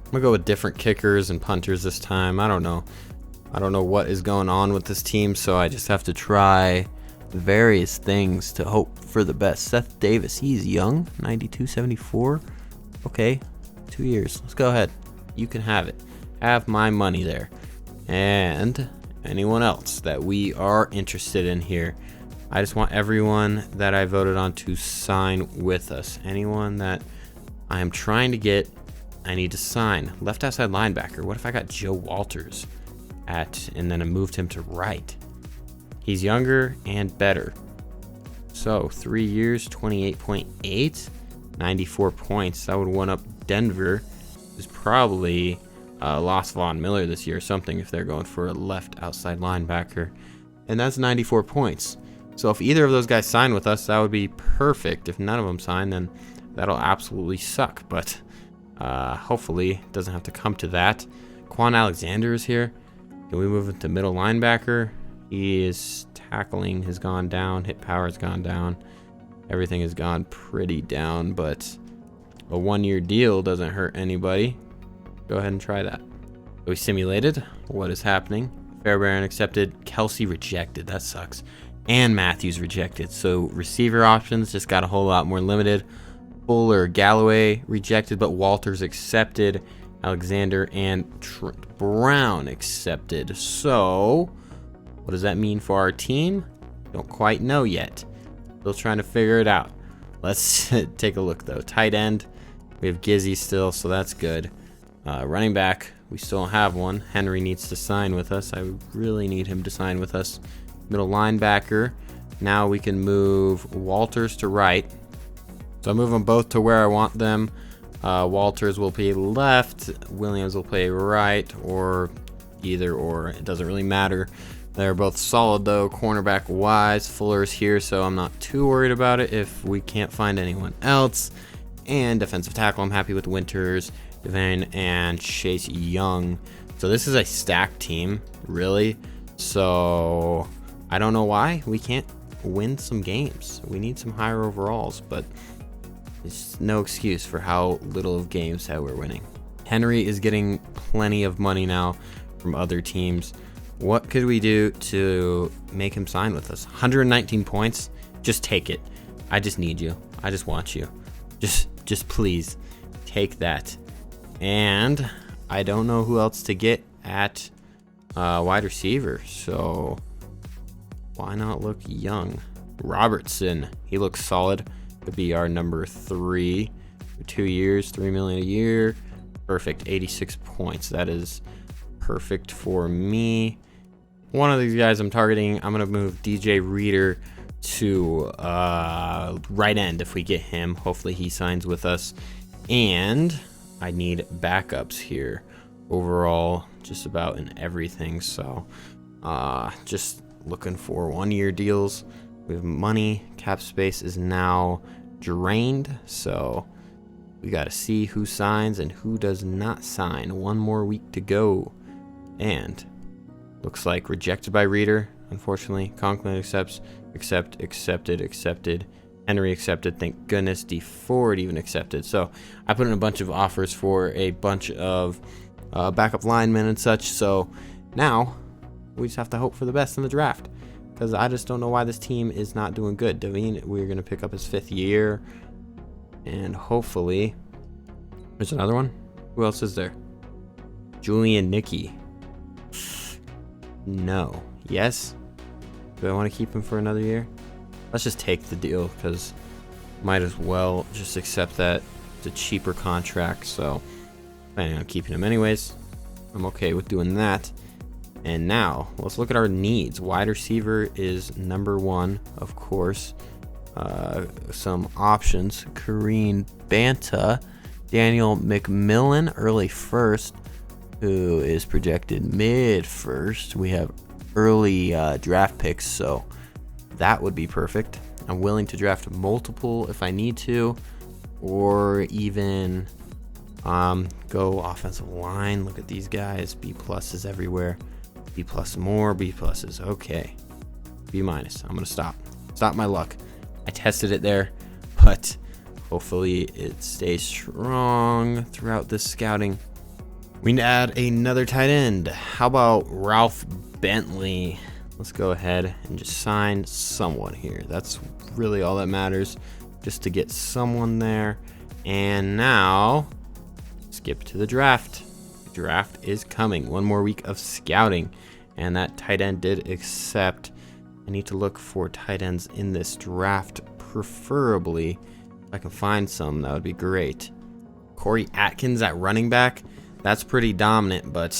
I'm gonna go with different kickers and punters this time. I don't know what is going on with this team, so I just have to try various things to hope for the best. Seth Davis, he's young, 92.74. Okay, 2 years. Let's go ahead. You can have it. Have my money there. And anyone else that we are interested in here, I just want everyone that I voted on to sign with us. Anyone that I am trying to get, I need to sign. Left outside linebacker. What if I got Joe Walters and then I moved him to right? He's younger and better. So 3 years, 28.8, 94 points. That would one up Denver, who's probably lost Von Miller this year or something if they're going for a left outside linebacker. And that's 94 points. So if either of those guys sign with us, that would be perfect. If none of them sign, then that'll absolutely suck. But hopefully it doesn't have to come to that. Quan Alexander is here. Can we move him to middle linebacker? His tackling has gone down. Hit power has gone down. Everything has gone pretty down, but a 1-year deal doesn't hurt anybody. Go ahead and try that. We simulated what is happening. Fairbairn accepted. Kelsey rejected. That sucks. And Matthews rejected. So receiver options just got a whole lot more limited. Fuller, Galloway rejected, but Walters accepted. Alexander and Trent Brown accepted. So what does that mean for our team? Don't quite know yet. Still trying to figure it out. Let's take a look though. Tight end, we have Gizzy still, so that's good. Running back, we still don't have one. Henry needs to sign with us. I really need him to sign with us. Middle linebacker, now we can move Walters to right. So I move them both to where I want them. Walters will play left, Williams will play right, or either or. It doesn't really matter. They're both solid though, cornerback wise. Fuller's here, so I'm not too worried about it if we can't find anyone else. And defensive tackle, I'm happy with Winters, Devane, and Chase Young. So this is a stacked team, really. So I don't know why we can't win some games. We need some higher overalls, but there's no excuse for how little of games that we're winning. Henry is getting plenty of money now from other teams. What could we do to make him sign with us? 119 points. Just take it. I just need you. I just want you. Just please take that. And I don't know who else to get at wide receiver. So why not look young? Robertson. He looks solid. Could be our number 3 for 2 years, $3 million a year. Perfect. 86 points. That is perfect for me. One of these guys I'm targeting, I'm going to move DJ Reader to right end if we get him. Hopefully he signs with us. And I need backups here overall, just about in everything. So just looking for 1-year deals. We have money. Cap space is now drained. So we got to see who signs and who does not sign. 1 more week to go. And looks like rejected by Reader, unfortunately. Conklin accepts. Accepted. Henry accepted. Thank goodness. D Ford even accepted. So I put in a bunch of offers for a bunch of backup linemen and such. So now we just have to hope for the best in the draft, because I just don't know why this team is not doing good. Devine, we're going to pick up his 5th year. And hopefully there's another one. Who else is there? Julian Nicky. No. Yes? Do I want to keep him for another year? Let's just take the deal, because might as well just accept that. It's a cheaper contract, so planning on keeping him anyways. I'm okay with doing that. And now let's look at our needs. Wide receiver is number 1, of course. Some options: Kareem Banta, Daniel McMillan, early first, who is projected mid first. We have early draft picks, so that would be perfect. I'm willing to draft multiple if I need to, or even go offensive line. Look at these guys. B pluses everywhere. B plus more. B pluses. Okay. B minus. I'm gonna stop my luck. I tested it there, but hopefully it stays strong throughout this scouting. We need to add another tight end. How about Ralph Bentley? Let's go ahead and just sign someone here. That's really all that matters, just to get someone there. And now skip to the draft. The draft is coming. 1 more week of scouting, and that tight end did accept. I need to look for tight ends in this draft, preferably. If I can find some, that would be great. Corey Atkins at running back. That's pretty dominant, but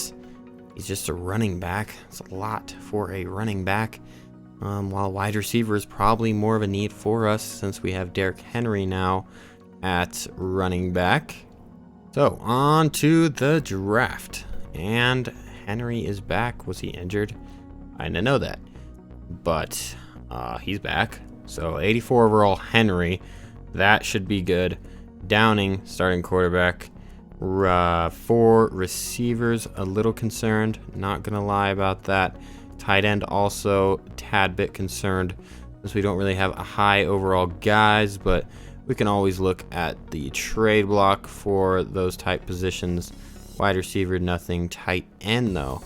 he's just a running back. It's a lot for a running back. While wide receiver is probably more of a need for us since we have Derrick Henry now at running back. So on to the draft. And Henry is back. Was he injured? I didn't know that. But he's back. So 84 overall Henry. That should be good. Downing, starting quarterback. 4 receivers, a little concerned. Not going to lie about that. Tight end also tad bit concerned since we don't really have a high overall guys, but we can always look at the trade block for those type positions. Wide receiver, nothing. Tight end, though.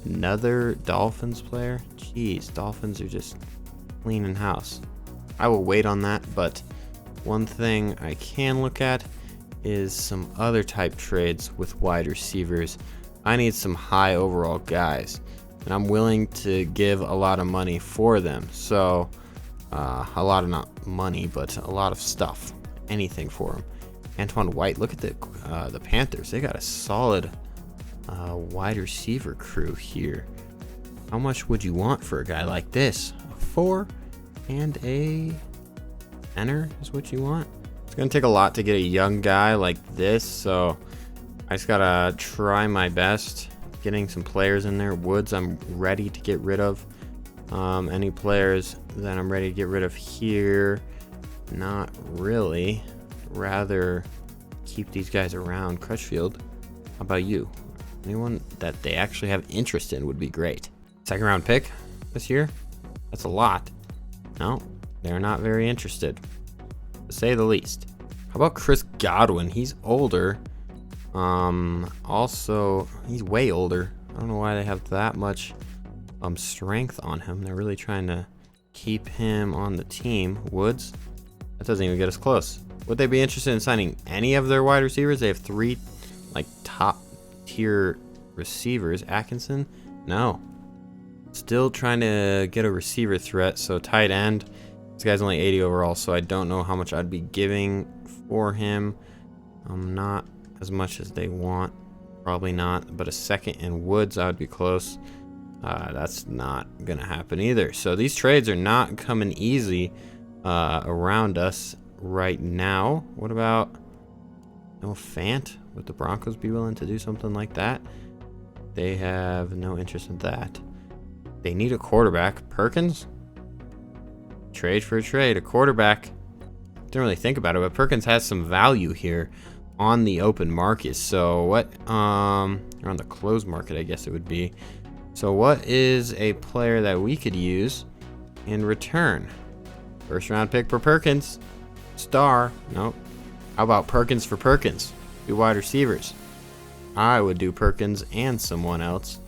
Another Dolphins player. Jeez, Dolphins are just cleaning house. I will wait on that, but one thing I can look at is some other type trades with wide receivers. I need some high overall guys, and I'm willing to give a lot of money for them. So a lot of, not money, but a lot of stuff, anything for them. Antoine White, look at the Panthers. They got a solid wide receiver crew here. How much would you want for a guy like this? A 4 and a center is what you want? It's gonna take a lot to get a young guy like this, so I just gotta try my best getting some players in there. Woods, I'm ready to get rid of. Any players that I'm ready to get rid of here? Not really. Rather keep these guys around. Crutchfield, how about you? Anyone that they actually have interest in would be great. Second round pick this year? That's a lot. No, they're not very interested, to say the least. How about Chris Godwin? He's older. Also, he's way older. I don't know why they have that much strength on him. They're really trying to keep him on the team. Woods, that doesn't even get us close. Would they be interested in signing any of their wide receivers? They have 3 like top tier receivers. Atkinson, no. Still trying to get a receiver threat. So tight end, this guy's only 80 overall, so I don't know how much I'd be giving for him. Not as much as they want, probably not, but a second in Woods, I would be close. That's not gonna happen either. So these trades are not coming easy around us right now. What about Noah Fant? Would the Broncos be willing to do something like that? They have no interest in that. They need a quarterback. Perkins? Trade for a trade. A quarterback. Didn't really think about it, but Perkins has some value here on the open market. So what, or on the closed market, I guess it would be. So what is a player that we could use in return? First round pick for Perkins. Star. Nope. How about Perkins for Perkins? 2 wide receivers. I would do Perkins and someone else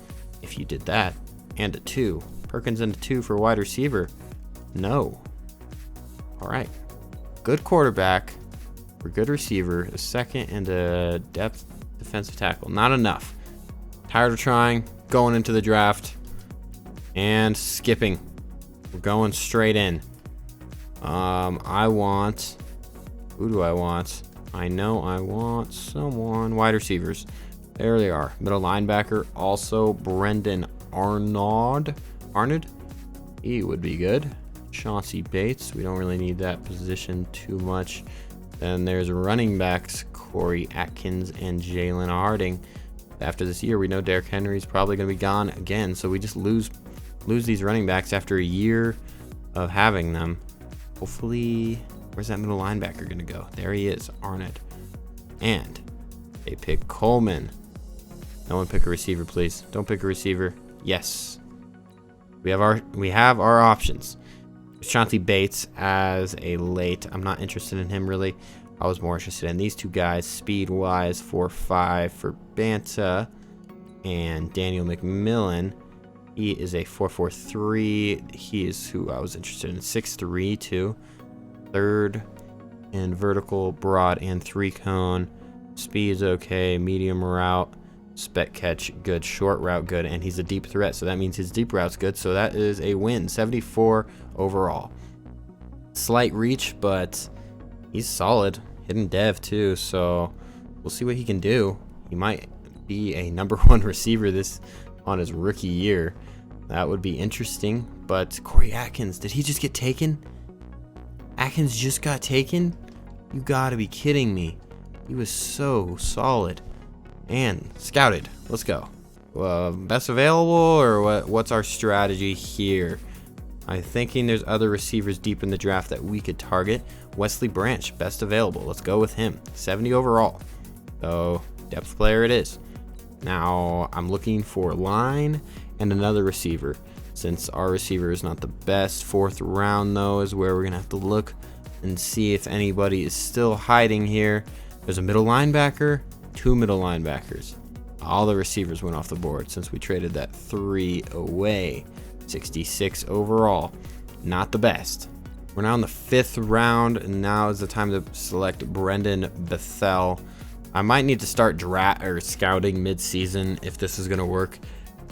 if you did that. And a 2. Perkins and a 2 for wide receiver. No. All right. Good quarterback for good receiver. A second and a depth defensive tackle. Not enough. Tired of trying. Going into the draft. And skipping. We're going straight in. I want... Who do I want? I know I want someone. Wide receivers. There they are. Middle linebacker. Also Brendan Arnaud. He would be good. Chauncey Bates. We don't really need that position too much. Then there's running backs. Corey Atkins and Jalen Harding. After this year, we know Derrick Henry's probably going to be gone again. So we just lose these running backs after a year of having them. Hopefully, where's that middle linebacker going to go? There he is, Arnaud. And they pick Coleman. No one pick a receiver, please. Don't pick a receiver. Yes. We have our options. Chauncey Bates as a late. I'm not interested in him really. I was more interested in these 2 guys, speed-wise, 4.5 for Banta and Daniel McMillan. He is a 4.43. He is who I was interested in. 6'3", too. Third in vertical, broad, and 3-cone. Speed is okay. Medium route. Spec catch, good. Short route, good. And he's a deep threat, so that means his deep route's good. So that is a win. 74 overall. Slight reach, but he's solid. Hidden dev, too, so we'll see what he can do. He might be a number 1 receiver on his rookie year. That would be interesting. But Corey Atkins, did he just get taken? Atkins just got taken? You gotta be kidding me. He was so solid. And scouted. Let's go. Best available, or what's our strategy here? I'm thinking there's other receivers deep in the draft that we could target. Wesley Branch, best available. Let's go with him. 70 overall. So, depth player it is. Now, I'm looking for line and another receiver. Since our receiver is not the best, 4th round, though, is where we're going to have to look and see if anybody is still hiding here. There's a middle linebacker, 2 middle linebackers. All the receivers went off the board since we traded that 3 away. 66 overall. Not the best. We're now in the 5th round, and now is the time to select Brendan Bethel. I might need to start scouting mid-season if this is going to work,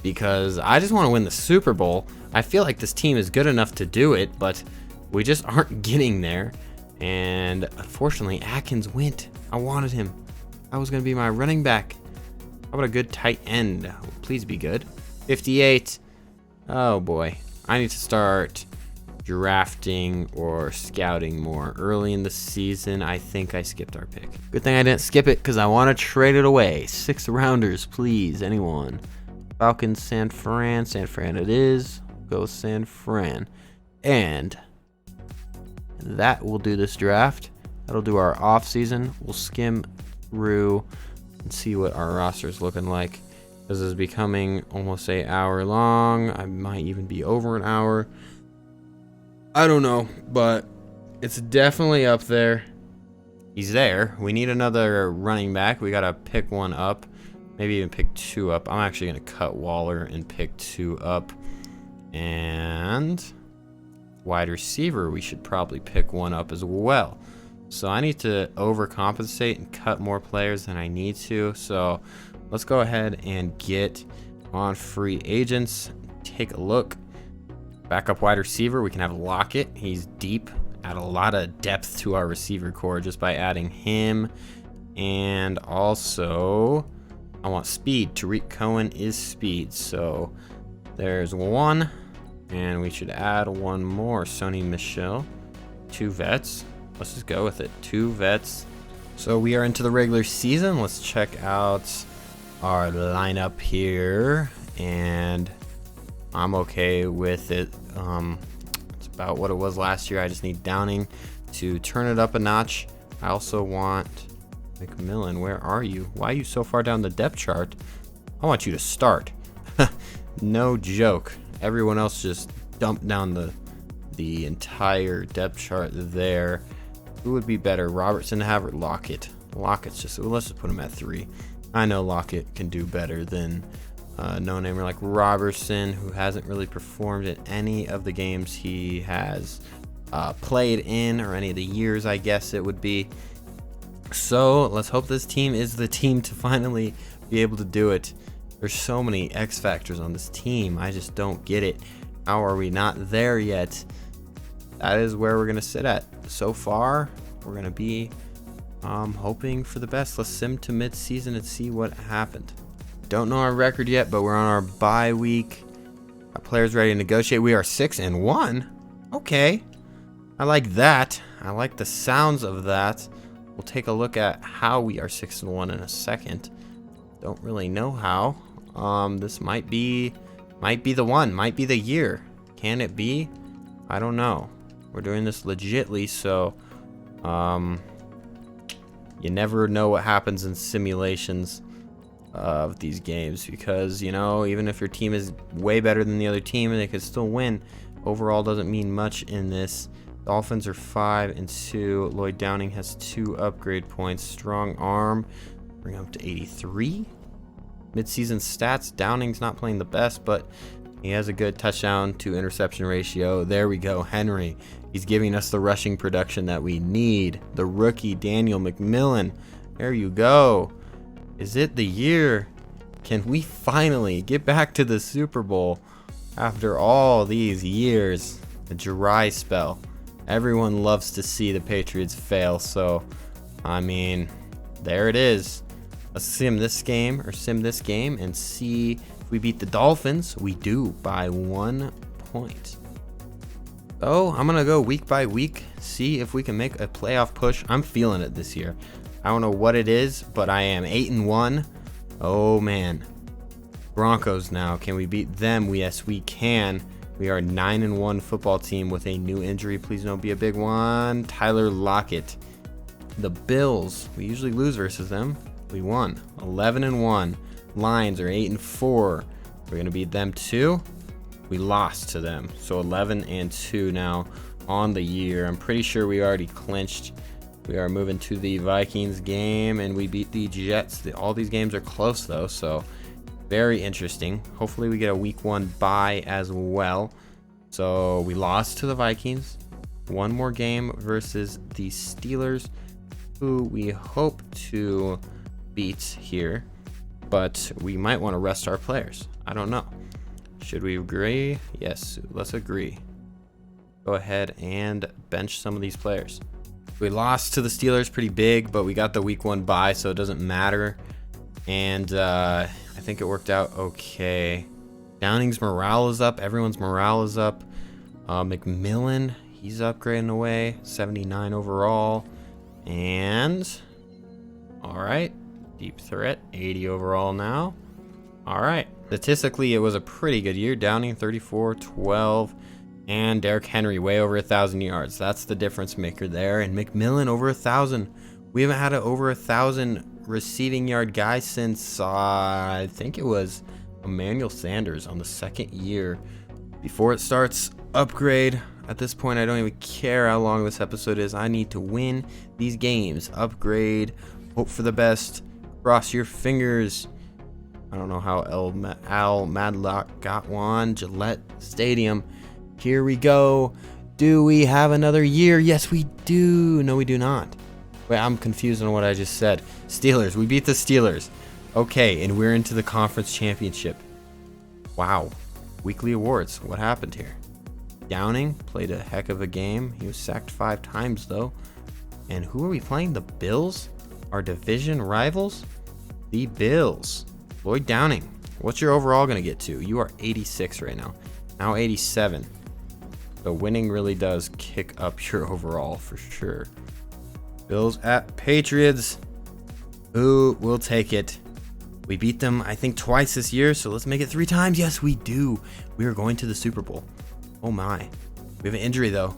because I just want to win the Super Bowl. I feel like this team is good enough to do it, but we just aren't getting there. And unfortunately, Atkins went. I wanted him. That was going to be my running back. How about a good tight end? Please be good. 58. Oh boy. I need to start drafting or scouting more early in the season. I think I skipped our pick. Good thing I didn't skip it, because I want to trade it away. 6th rounders, please. Anyone? Falcons, San Fran. San Fran it is. Go San Fran. And that will do this draft. That'll do our off season. We'll skim through and see what our roster is looking like. This is becoming almost an hour long. I might even be over an hour. I don't know, but it's definitely up there. He's there. We need another running back. We got to pick one up. Maybe even pick 2 up. I'm actually going to cut Waller and pick 2 up. And wide receiver, we should probably pick 1 up as well. So I need to overcompensate and cut more players than I need to. So let's go ahead and get on free agents. Take a look. Backup wide receiver, we can have Lockett. He's deep. Add a lot of depth to our receiver core just by adding him. And also, I want speed. Tariq Cohen is speed. So there's 1. And we should add 1 more. Sony Michel. 2 vets. Let's just go with it. 2 vets. So we are into the regular season. Let's check out our lineup here. And I'm okay with it. It's about what it was last year. I just need Downing to turn it up a notch. I also want McMillan. Where are you? Why are you so far down the depth chart? I want you to start. No joke. Everyone else just dumped down the entire depth chart there. Who would be better, Robertson to have or Lockett? Lockett's just, well, let's just put him at 3. I know Lockett can do better than no-namer like Robertson, who hasn't really performed in any of the games he has played in, or any of the years, I guess it would be. So let's hope this team is the team to finally be able to do it. There's so many X factors on this team. I just don't get it. How are we not there yet? That is where we're going to sit at. So far, we're going to be hoping for the best. Let's sim to mid-season and see what happened. Don't know our record yet, but we're on our bye week. Our players ready to negotiate. We are 6-1. Okay. I like that. I like the sounds of that. We'll take a look at how we are 6-1 in a second. Don't really know how. This might be the one. Might be the year. Can it be? I don't know. We're doing this legitly, so you never know what happens in simulations of these games, because, you know, even if your team is way better than the other team and they could still win, overall doesn't mean much in this. Dolphins are 5-2. Lloyd Downing has 2 upgrade points. Strong arm, bring him up to 83. Midseason stats, Downing's not playing the best, but he has a good touchdown to interception ratio. There we go, Henry. He's giving us the rushing production that we need. The rookie, Daniel McMillan. There you go. Is it the year? Can we finally get back to the Super Bowl after all these years? A dry spell. Everyone loves to see the Patriots fail, so, I mean, there it is. Let's sim this game and see if we beat the Dolphins. We do by 1 point. So I'm gonna go week by week, see if we can make a playoff push. I'm feeling it this year. I don't know what it is, but I am 8-1. Oh man. Broncos now. Can we beat them? Yes, we can. We are a 9-1 football team with a new injury. Please don't be a big one. Tyler Lockett. The Bills. We usually lose versus them. We won. 11-1. Lions are 8-4. We're gonna beat them too. We lost to them. So 11-2 now on the year. I'm pretty sure we already clinched. We are moving to the Vikings game, and we beat the Jets. All these games are close though, so very interesting. Hopefully we get a week 1 bye as well. So we lost to the Vikings. One more game versus the Steelers, who we hope to beat here, but we might want to rest our players. I don't know. Should we agree? Yes, let's agree. Go ahead and bench some of these players. We lost to the Steelers pretty big, but we got the week 1 bye, so it doesn't matter. And I think it worked out okay. Downing's morale is up. Everyone's morale is up. McMillan, he's upgrading away. 79 overall. And all right, deep threat, 80 overall now. All right, statistically it was a pretty good year. Downing 34, 12, and Derrick Henry way over 1,000 yards. That's the difference maker there. And McMillan over 1,000. We haven't had an over 1,000 receiving yard guy since I think it was Emmanuel Sanders on the 2nd year. Before it starts, upgrade. At this point, I don't even care how long this episode is. I need to win these games. Upgrade. Hope for the best. Cross your fingers. I don't know how Al Madlock got one. Gillette Stadium. Here we go. Do we have another year? Yes, we do. No, we do not. Wait, I'm confused on what I just said. Steelers. We beat the Steelers. Okay, and we're into the conference championship. Wow. Weekly awards. What happened here? Downing played a heck of a game. He was sacked 5 times, though. And who are we playing? The Bills? Our division rivals? The Bills. Lloyd Downing. What's your overall going to get to? You are 86 right now. Now 87. So winning really does kick up your overall for sure. Bills at Patriots. Ooh, we'll take it. We beat them, I think, twice this year, so let's make it 3 times. Yes, we do. We are going to the Super Bowl. Oh my. We have an injury though.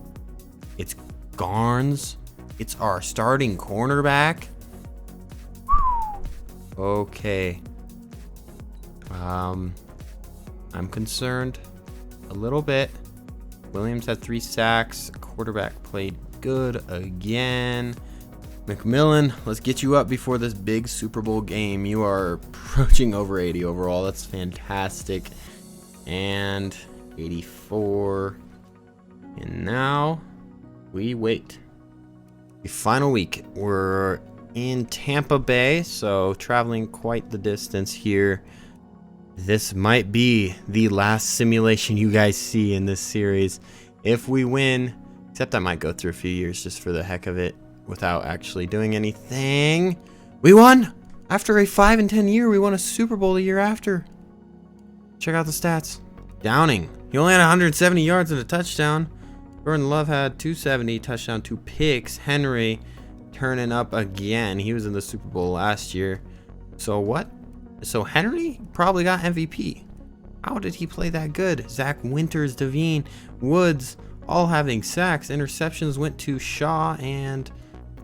It's Garnes. It's our starting cornerback. Okay. I'm concerned a little bit. Williams had 3 sacks. Quarterback played good again. McMillan, let's get you up before this big Super Bowl game. You are approaching over 80 overall. That's fantastic. And 84. And now we wait. The final week. We're in Tampa Bay, so traveling quite the distance here. This might be the last simulation you guys see in this series. If we win, except I might go through a few years just for the heck of it without actually doing anything. We won! After a 5-10 year, we won a Super Bowl the year after. Check out the stats. Downing. He only had 170 yards and a touchdown. Jordan Love had 270, touchdown, 2 picks. Henry turning up again. He was in the Super Bowl last year. So what? So Henry probably got MVP. How did he play that good? Zach Winters, Devine, Woods, all having sacks. Interceptions went to Shaw and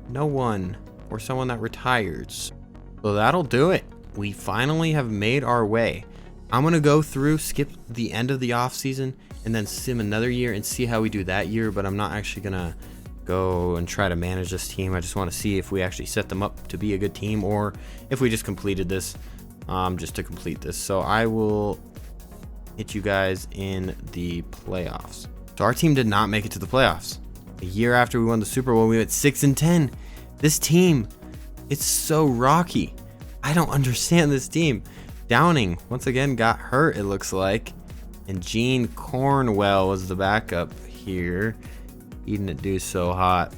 no one, or someone that retired. So that'll do it. We finally have made our way. I'm going to go through, skip the end of the offseason, and then sim another year and see how we do that year, but I'm not actually going to go and try to manage this team. I just want to see if we actually set them up to be a good team or if we just completed this just to complete this. So I will hit you guys in the playoffs. So our team did not make it to the playoffs. A year after we won the Super Bowl, we went 6-10. This team, it's so rocky. I don't understand this team. Downing, once again, got hurt, it looks like. And Gene Cornwell was the backup here. He didn't do so hot.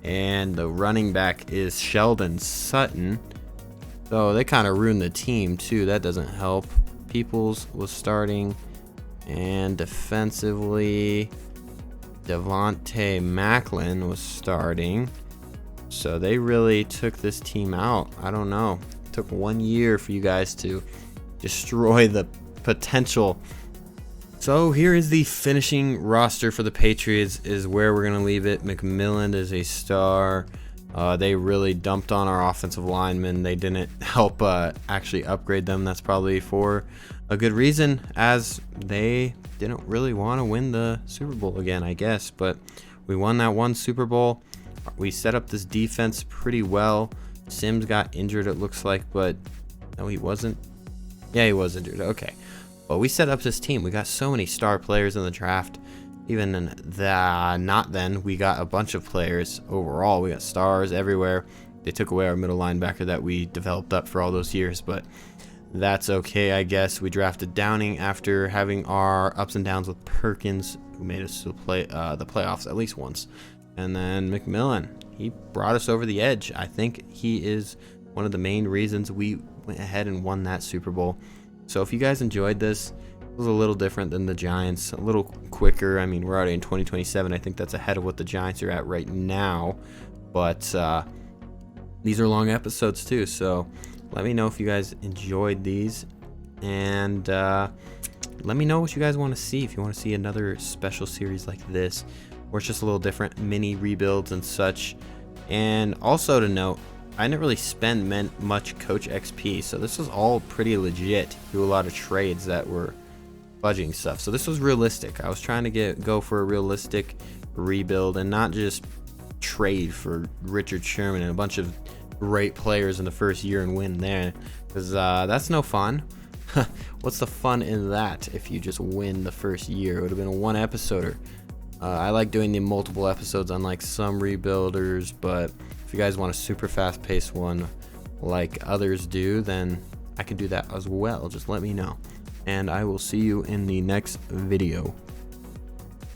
And the running back is Sheldon Sutton. So they kind of ruined the team too. That doesn't help. Peoples was starting, and defensively, Devontae Macklin was starting. So they really took this team out. I don't know. It took 1 year for you guys to destroy the potential. So here is the finishing roster for the Patriots, is where we're going to leave it. McMillan is a star. They really dumped on our offensive linemen. They didn't help actually upgrade them. That's probably for a good reason, as they didn't really want to win the Super Bowl again, I guess. But we won that one Super Bowl. We set up this defense pretty well. Sims got injured, it looks like, but no, he wasn't. Yeah, he was injured. Okay. Well, we set up this team. We got so many star players in the draft. Even in we got a bunch of players overall. We got stars everywhere. They took away our middle linebacker that we developed up for all those years, but that's okay, I guess. We drafted Downing after having our ups and downs with Perkins, who made us to play the playoffs at least once. And then McMillan, he brought us over the edge. I think he is one of the main reasons we went ahead and won that Super Bowl. So if you guys enjoyed this, it was a little different than the Giants, a little quicker. I mean, we're already in 2027. I think that's ahead of what the Giants are at right now. But these are long episodes too, so let me know if you guys enjoyed these. And let me know what you guys want to see. If you want to see another special series like this, where it's just a little different, mini rebuilds and such. And also to note, I didn't really spend much Coach XP, so this was all pretty legit. Do a lot of trades that were budging stuff, so this was realistic. I was trying to go for a realistic rebuild and not just trade for Richard Sherman and a bunch of great players in the first year and win there, because that's no fun. What's the fun in that if you just win the first year? It would have been a one episoder. I like doing the multiple episodes, unlike some rebuilders, but if you guys want a super fast paced one like others do, then I can do that as well. Just let me know, and I will see you in the next video.